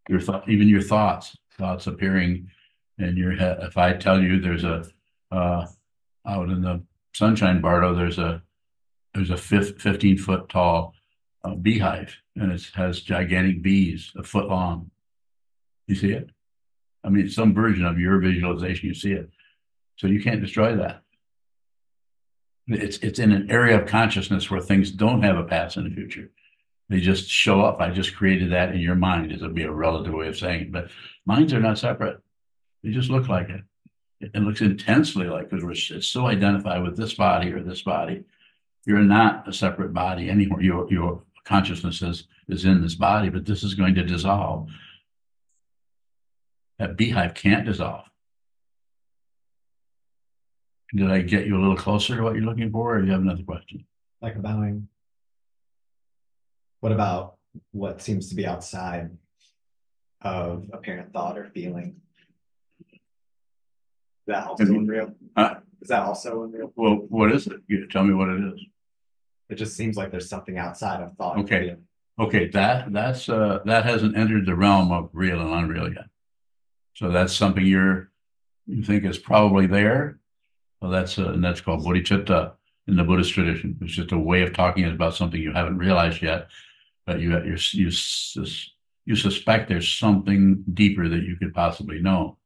Your thought, even your thoughts appearing in your head. If I tell you there's a out in the Sunshine Bardo, there's a 15-foot tall beehive, and it has gigantic bees a foot long. You see it? I mean, some version of your visualization, you see it. So you can't destroy that. It's in an area of consciousness where things don't have a past and a future. They just show up. I just created that in your mind. It'll be a relative way of saying it, but minds are not separate. They just look like it. It looks intensely like it. It's so identified with this body or this body. You're not a separate body anymore. Your consciousness is in this body, but this is going to dissolve. That beehive can't dissolve. Did I get you a little closer to what you're looking for, or do you have another question? Like bowing. What about what seems to be outside of apparent thought or feeling? Is that also unreal? Is that also unreal? Well, what is it? Tell me what it is. It just seems like there's something outside of thought. Okay. Okay, that hasn't entered the realm of real and unreal yet. So that's something you think is probably there. Well, that's called bodhicitta in the Buddhist tradition. It's just a way of talking about something you haven't realized yet, but you suspect there's something deeper that you could possibly know.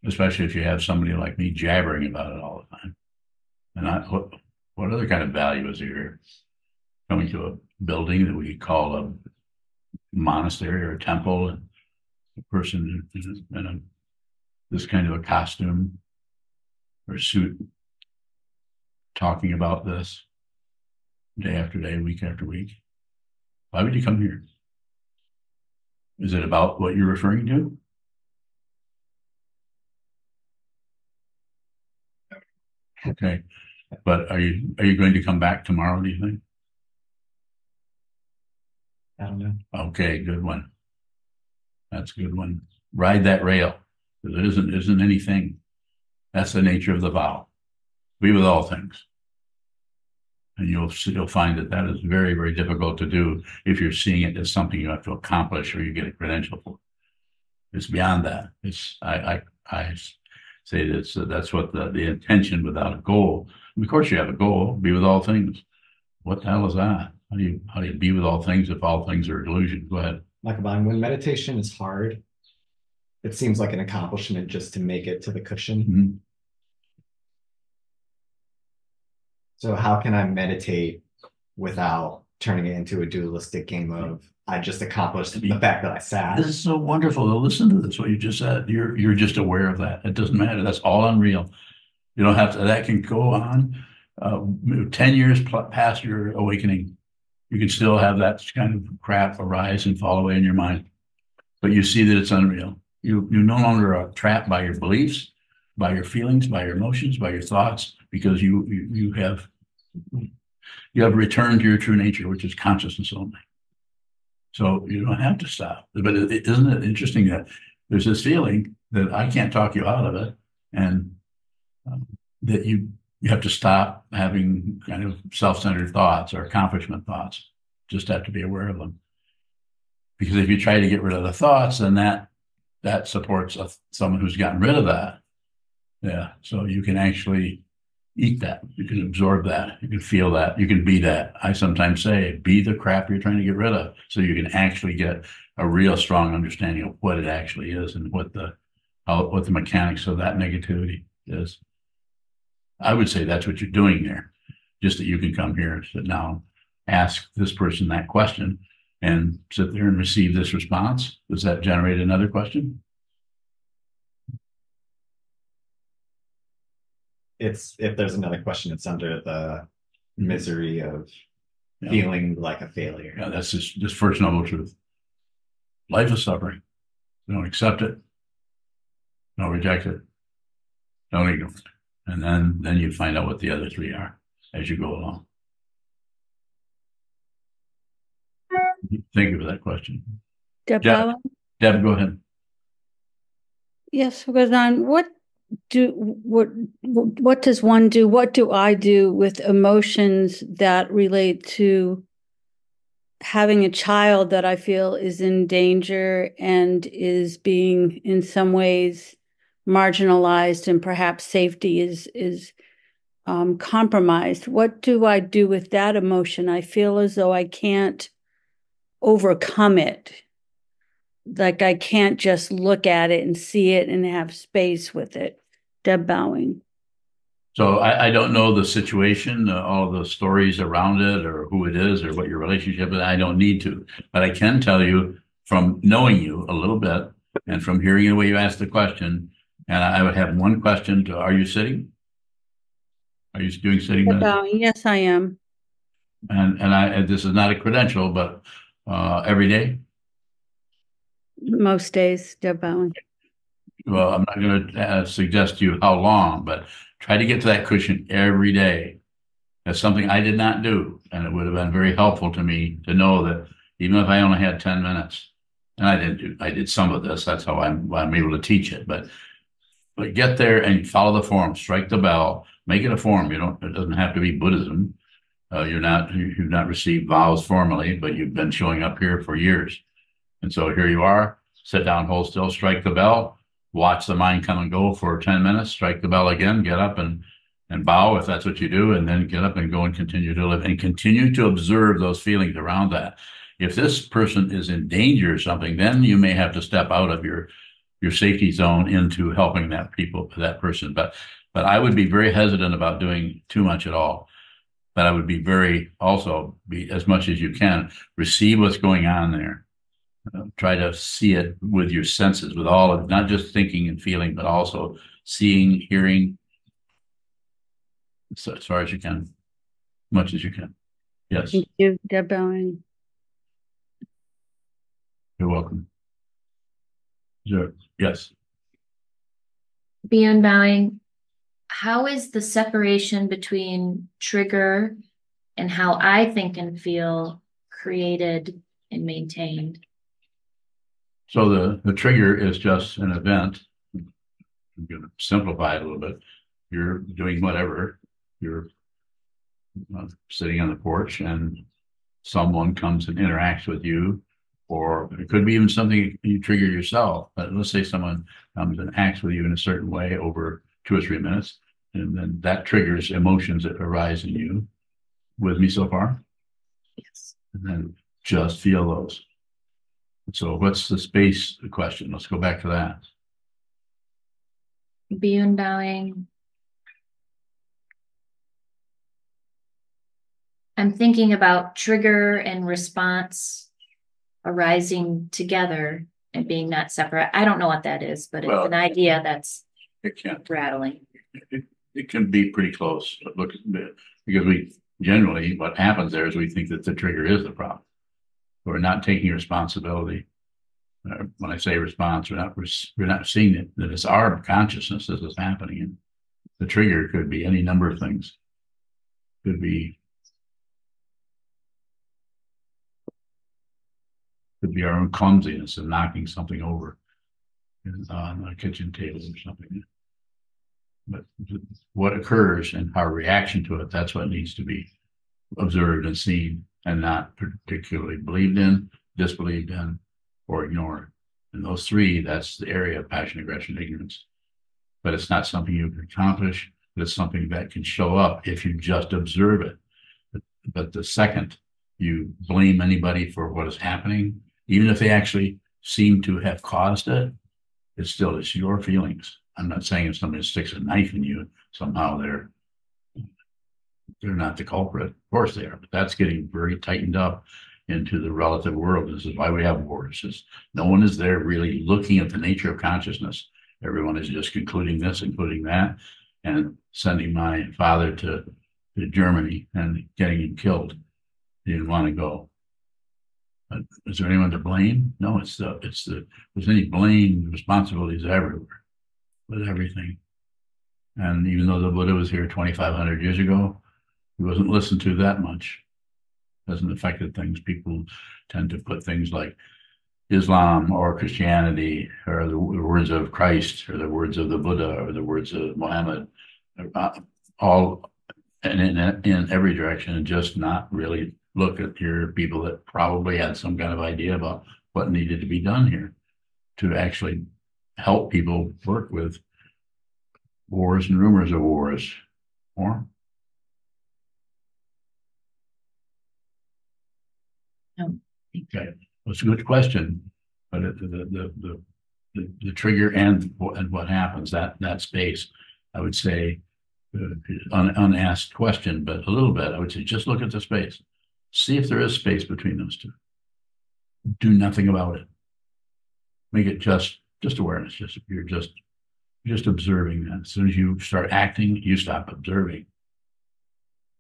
Especially if you have somebody like me jabbering about it all the time. And what other kind of value is here? Coming to a building that we call a monastery or a temple, and a person in this kind of a costume or suit talking about this day after day, week after week. Why would you come here? Is it about what you're referring to? Okay. But are you going to come back tomorrow, do you think? I don't know. Okay, good one. That's a good one. Ride that rail. Because it isn't anything. That's the nature of the vow. Be with all things. And you'll find that is very, very difficult to do if you're seeing it as something you have to accomplish or you get a credential for. It's beyond that. I say that's what the intention without a goal. And of course you have a goal, be with all things. What the hell is that? How do you be with all things if all things are illusion? Go ahead. Michael Bynum, when meditation is hard, it seems like an accomplishment just to make it to the cushion. Mm-hmm. So how can I meditate without turning it into a dualistic game of I just accomplished the fact that I sat? This is so wonderful. Listen to this, what you just said. You're just aware of that. It doesn't matter. That's all unreal. You don't have to, that can go on 10 years past your awakening. You can still have that kind of crap arise and fall away in your mind. But you see that it's unreal. You no longer are trapped by your beliefs, by your feelings, by your emotions, by your thoughts, because you have returned to your true nature, which is consciousness only. So you don't have to stop. But isn't it interesting that there's this feeling that I can't talk you out of it, and that you have to stop having kind of self-centered thoughts or accomplishment thoughts. Just have to be aware of them. Because if you try to get rid of the thoughts, then that supports someone who's gotten rid of that. Yeah, so you can actually eat that. You can absorb that. You can feel that. You can be that. I sometimes say, be the crap you're trying to get rid of, so you can actually get a real strong understanding of what it actually is and what the mechanics of that negativity is. I would say that's what you're doing there. Just that you can come here and sit down ask this person that question and sit there and receive this response? Does that generate another question? It's, if there's another question, it's under the misery of feeling like a failure. Yeah, that's just first noble truth. Life is suffering. Don't accept it. Don't reject it. Don't ignore it. And then you find out what the other three are as you go along. Think of that question. Deb, Deb, Deb, go ahead. yes, Sokuzan, what does one do? What do I do with emotions that relate to having a child that I feel is in danger and is being in some ways marginalized, and perhaps safety is compromised? What do I do with that emotion? I feel as though I can't overcome it. Like I can't just look at it and see it and have space with it. Deb Bowing. So I don't know the situation, all the stories around it, or who it is, or what your relationship is. I don't need to, but I can tell you from knowing you a little bit and from hearing the way you asked the question. And I would have one question to: are you sitting? Are you doing sitting Deb meditation? Bowing. Yes, I am. And this is not a credential, but every day. Most days, Deb Bowing. Well, I'm not going to suggest to you how long, but try to get to that cushion every day. That's something I did not do. And it would have been very helpful to me to know that even if I only had 10 minutes, and I did some of this, that's how I'm able to teach it. But get there and follow the form, strike the bell, make it a form. It doesn't have to be Buddhism. You've not received vows formally, but you've been showing up here for years. And so here you are, sit down, hold still, strike the bell, watch the mind come and go for 10 minutes, strike the bell again, get up and bow if that's what you do, and then get up and go and continue to live and continue to observe those feelings around that. If this person is in danger or something, then you may have to step out of your safety zone into helping that person. But I would be very hesitant about doing too much at all. But I would be as much as you can, receive what's going on there. Try to see it with your senses, with all of, not just thinking and feeling, but also seeing, hearing, so as far as you can, much as you can. Yes. Thank you, Deb Bowing. You're welcome. Sure. Yes. Beyond Bowing, how is the separation between trigger and how I think and feel created and maintained? So the trigger is just an event. I'm going to simplify it a little bit. You're doing whatever. You're sitting on the porch and someone comes and interacts with you, or it could be even something you trigger yourself. But let's say someone comes and acts with you in a certain way over 2 or 3 minutes, and then that triggers emotions that arise in you. With me so far? Yes. And then just feel those. So what's the space question? Let's go back to that. Beyond Bowing, I'm thinking about trigger and response arising together and being not separate. I don't know what that is, but it's an idea that's rattling. It can be pretty close. Look, because generally what happens there is we think that the trigger is the problem. We're not taking responsibility. When I say response, we're not seeing it, that it's our consciousness that is happening. And the trigger could be any number of things. Could be our own clumsiness of knocking something over on a kitchen table or something. But what occurs and our reaction to it, that's what needs to be observed and seen, and not particularly believed in, disbelieved in, or ignored. And those three, that's the area of passion, aggression, ignorance. But it's not something you can accomplish, but it's something that can show up if you just observe it. But the second you blame anybody for what is happening, even if they actually seem to have caused it, it's your feelings. I'm not saying if somebody sticks a knife in you, somehow they're they're not the culprit. Of course they are, but that's getting very tightened up into the relative world. This is why we have wars. No one is there really looking at the nature of consciousness. Everyone is just concluding this, including that, and sending my father to Germany and getting him killed. He didn't want to go. But is there anyone to blame? No, it's there's any blame, responsibilities everywhere with everything. And even though the Buddha was here 2,500 years ago, he wasn't listened to that much. Hasn't affected things. People tend to put things like Islam or Christianity or the words of Christ or the words of the Buddha or the words of Muhammad, all in every direction, and just not really look at your people that probably had some kind of idea about what needed to be done here to actually help people work with wars and rumors of wars. Or okay, it's a good question, but the trigger and what happens, that space, I would say, unasked question, but a little bit, I would say, just look at the space, see if there is space between those two. Do nothing about it. Make it just awareness. You're just observing that. As soon as you start acting, you stop observing.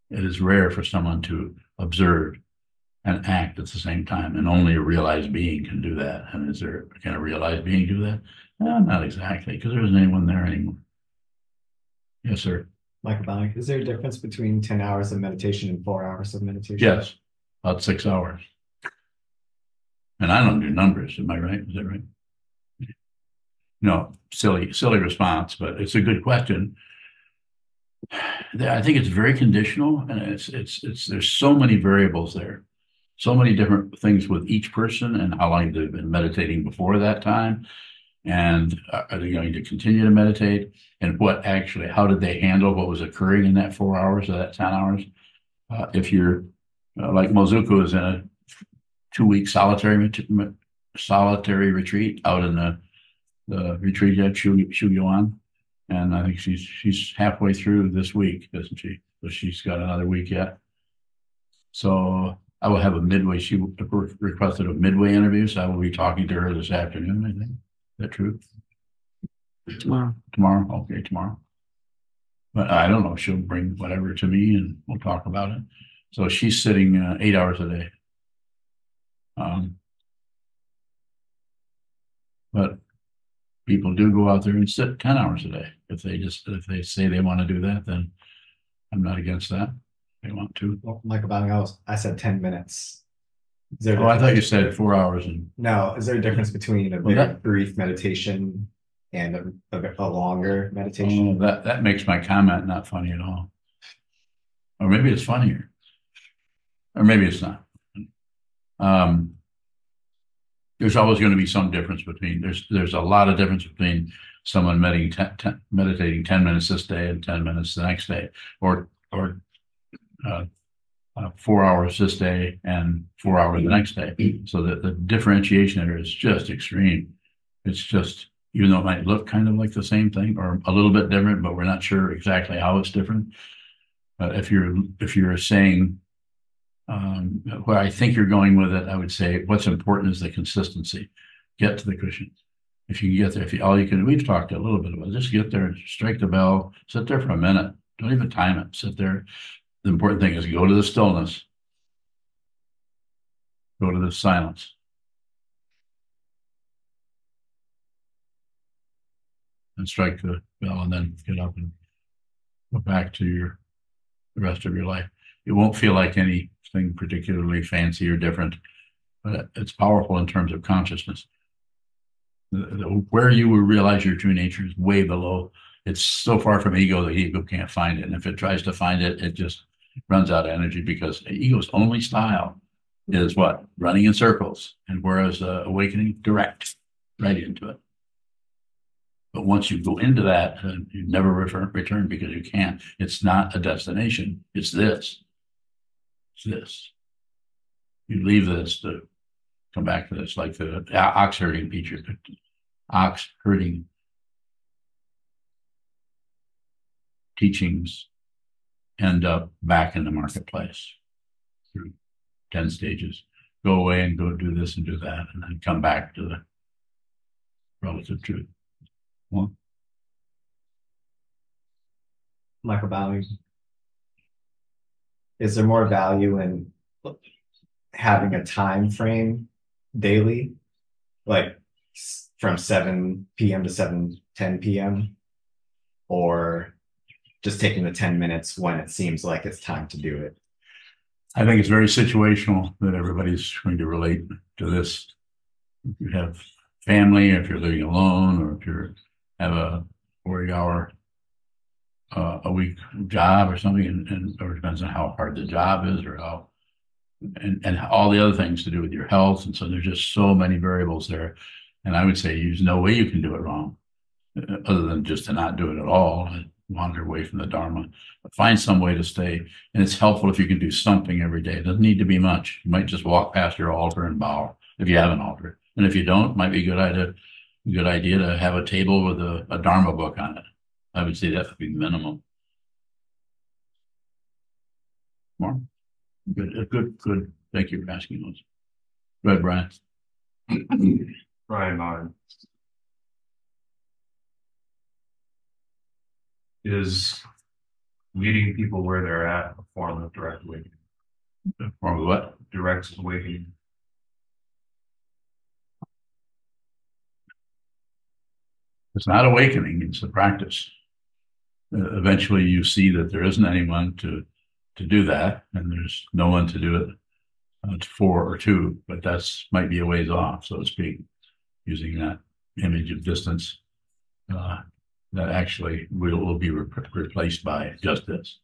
It is rare for someone to observe and act at the same time, and only a realized being can do that. And can a realized being do that? No, not exactly, because there isn't anyone there anymore. Yes, sir. Michael Bonick, is there a difference between 10 hours of meditation and 4 hours of meditation? Yes, about 6 hours. And I don't do numbers. Am I right? Is that right? No, silly response, but it's a good question. I think it's very conditional, and there's so many variables there, so many different things with each person, and how long they've been meditating before that time, and are they going to continue to meditate, and how did they handle what was occurring in that 4 hours or that 10 hours? If you're like Mozuku is in a 2-week solitary retreat out in the retreat at Shugyuan, and I think she's halfway through this week, isn't she? So she's got another week yet. So I will have a midway. She requested a midway interview, so I will be talking to her this afternoon, I think. Is that true? Tomorrow. Tomorrow? Okay, tomorrow. But I don't know. She'll bring whatever to me and we'll talk about it. So she's sitting 8 hours a day. But people do go out there and sit 10 hours a day. If they say they want to do that, then I'm not against that. They want to. Well, Michael Bonick, I said 10 minutes. I thought you said 4 hours. No, is there a difference between a very brief meditation and a longer meditation? That makes my comment not funny at all. Or maybe it's funnier. Or maybe it's not. There's always going to be some difference between, there's a lot of difference between someone meditating 10 minutes this day and 10 minutes the next day, or 4 hours this day and 4 hours the next day. So that the differentiation there is just extreme. It's just, even though it might look kind of like the same thing or a little bit different, but we're not sure exactly how it's different. If you're saying, where I think you're going with it, I would say what's important is the consistency. Get to the cushions. If you can get there, we've talked a little bit about it. Just get there and strike the bell, sit there for a minute. Don't even time it. Sit there. The important thing is go to the stillness. Go to the silence. And strike the bell, and then get up and go back to the rest of your life. It won't feel like anything particularly fancy or different, but it's powerful in terms of consciousness. Where you will realize your true nature is way below. It's so far from ego that ego can't find it. And if it tries to find it, it just runs out of energy, because ego's only style is what? Running in circles. And whereas awakening, direct, right into it. But once you go into that, you never return, because you can't. It's not a destination. It's this. It's this. You leave this to come back to this, like the ox herding feature. Ox herding teachings end up back in the marketplace through 10 stages. Go away and go do this and do that, and then come back to the relative truth. Well, Michael Bowing, is there more value in having a time frame daily, like from 7 p.m. to 7:10 p.m., or just taking the 10 minutes when it seems like it's time to do it? I think it's very situational that everybody's going to relate to this. If you have family, if you're living alone, or if you have a 40-hour a week job or something, and or it depends on how hard the job is, or how and all the other things to do with your health. And so there's just so many variables there. And I would say there's no way you can do it wrong, other than just to not do it at all and wander away from the Dharma. But find some way to stay. And it's helpful if you can do something every day. It doesn't need to be much. You might just walk past your altar and bow if you have an altar. And if you don't, it might be a good idea to have a table with a Dharma book on it. I would say that would be minimum. More? Good. Thank you for asking those. Go ahead, Brian. Brian, is meeting people where they're at a form of direct awakening? A form of what? Direct awakening. It's not awakening, it's a practice. Eventually you see that there isn't anyone to do that, and there's no one to do it for or to, but that's might be a ways off, so to speak, using that image of distance that actually will be replaced by just this.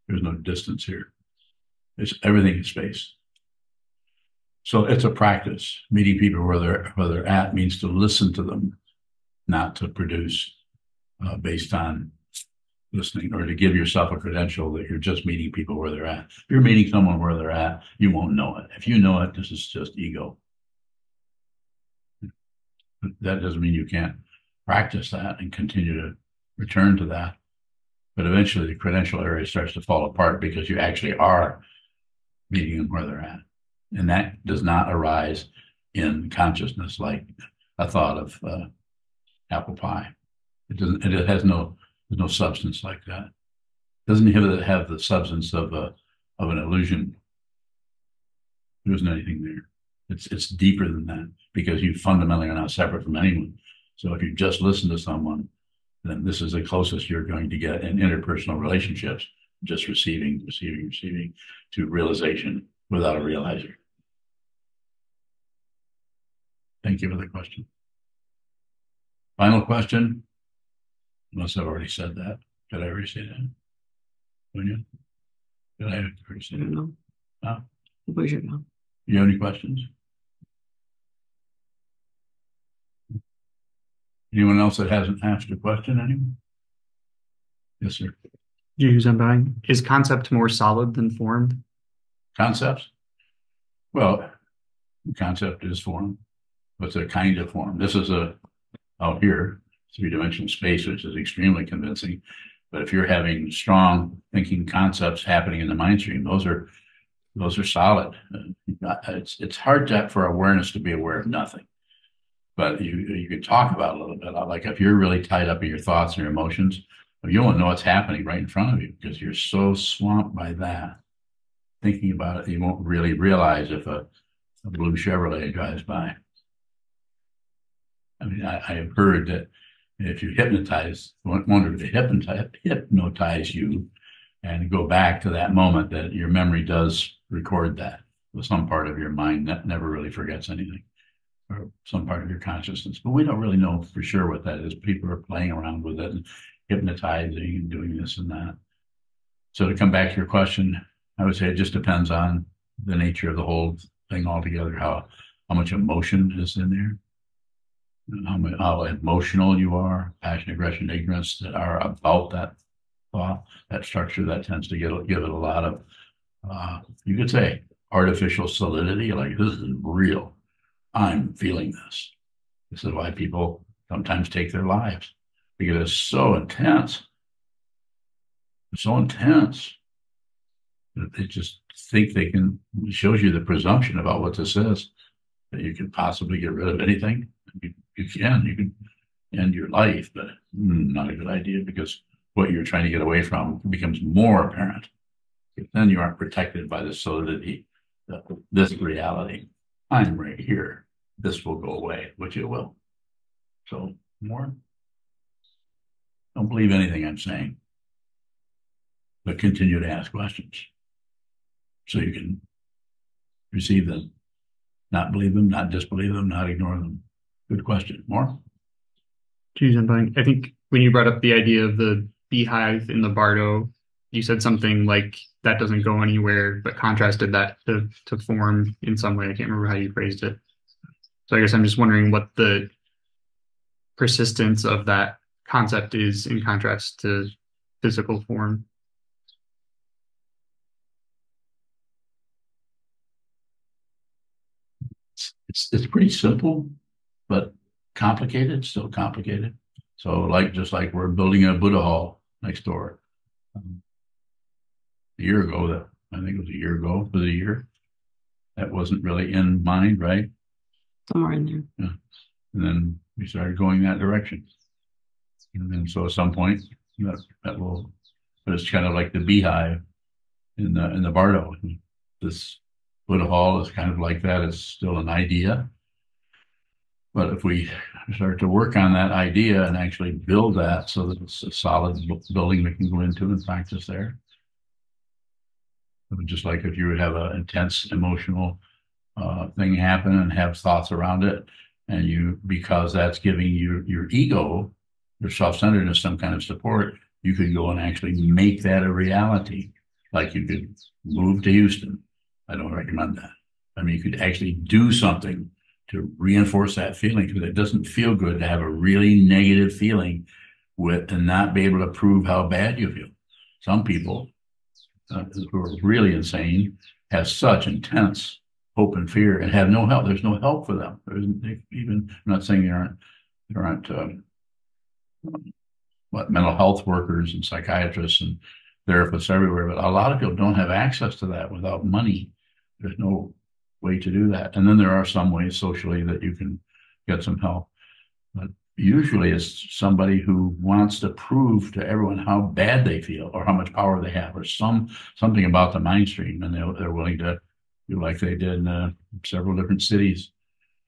There's no distance here. It's everything in space. So it's a practice. Meeting people where they're at means to listen to them, not to produce based on listening, or to give yourself a credential that you're just meeting people where they're at. If you're meeting someone where they're at, you won't know it. If you know it, this is just ego. That doesn't mean you can't practice that and continue to return to that. But eventually the credential area starts to fall apart because you actually are meeting them where they're at. And that does not arise in consciousness like a thought of apple pie. It doesn't, it has there's no substance like that. It doesn't have the substance of an illusion. There isn't anything there. It's deeper than that, because you fundamentally are not separate from anyone. So if you just listen to someone, then this is the closest you're going to get in interpersonal relationships, just receiving to realization without a realizer. Thank you for the question. Final question, unless I've already said that. Did I already say that? Sonia? Did I already say that? No. Oh. We should know. You have any questions? Anyone else that hasn't asked a question? Anyone? Yes, sir. Is concept more solid than form? Concepts? Well, concept is form. What's a kind of form? This is out here, three-dimensional space, which is extremely convincing. But if you're having strong thinking concepts happening in the mind stream, those are solid. It's hard for awareness to be aware of nothing. But you can talk about it a little bit. Like if you're really tied up in your thoughts and your emotions, you won't know what's happening right in front of you because you're so swamped by that. Thinking about it, you won't really realize if a blue Chevrolet drives by. I mean, I have heard that if you wonder to hypnotize you and go back to that moment, that your memory does record that with some part of your mind that never really forgets anything, or some part of your consciousness. But we don't really know for sure what that is. People are playing around with it and hypnotizing and doing this and that. So to come back to your question, I would say it just depends on the nature of the whole thing altogether, how much emotion is in there, how emotional you are, passion, aggression, ignorance that are about that thought, that structure, that tends to give it a lot of, you could say, artificial solidity, like this is real. I'm feeling this. This is why people sometimes take their lives, because it's so intense. It's so intense. They just think they can, it shows you the presumption about what this is, that you can possibly get rid of anything. You can end your life, but not a good idea, because what you're trying to get away from becomes more apparent. Then you aren't protected by the solidity, this reality. I'm right here. This will go away, which it will. So more. Don't believe anything I'm saying, but continue to ask questions so you can receive them, not believe them, not disbelieve them, not ignore them. Good question. More? I think when you brought up the idea of the beehive in the Bardo, you said something like that doesn't go anywhere, but contrasted that to form in some way. I can't remember how you phrased it. So I guess I'm just wondering what the persistence of that concept is in contrast to physical form. It's pretty simple, but complicated, still complicated. So like, just like we're building a Buddha hall next door. A year ago, I think it was a year ago, for the year, that wasn't really in mind, right? Somewhere in there. Yeah. And then we started going that direction. And then so at some point that will, but it's kind of like the beehive in the Bardo. This Buddha hall is kind of like that. It's still an idea. But if we start to work on that idea and actually build that so that it's a solid building we can go into and practice there. Just like if you would have an intense emotional thing happen and have thoughts around it, and you, because that's giving you your ego, your self-centeredness, some kind of support, you could go and actually make that a reality. Like you could move to Houston. I don't recommend that. I mean, you could actually do something to reinforce that feeling, because it doesn't feel good to have a really negative feeling with and not be able to prove how bad you feel. Some people who are really insane have such intense hope and fear and have no help. There's no help for them. There isn't even, I'm not saying there aren't mental health workers and psychiatrists and therapists everywhere, but a lot of people don't have access to that without money. There's no way to do that. And then there are some ways socially that you can get some help. But usually it's somebody who wants to prove to everyone how bad they feel or how much power they have, or something about the mind stream, and they're willing to do like they did in several different cities.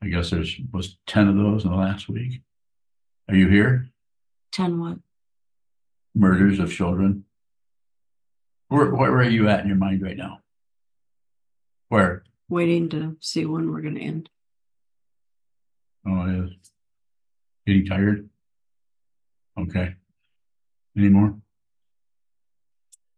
I guess was 10 of those in the last week. Are you here? 10 what? Murders of children. Where are you at in your mind right now? Where? Waiting to see when we're going to end. Oh, it is. Getting tired? Okay. Any more?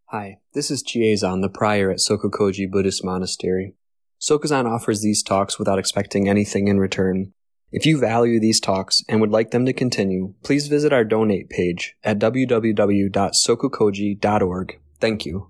Hi, this is Jiezan, the prior at SokukoJi Buddhist Monastery. Sokuzan offers these talks without expecting anything in return. If you value these talks and would like them to continue, please visit our donate page at www.sokukoji.org. Thank you.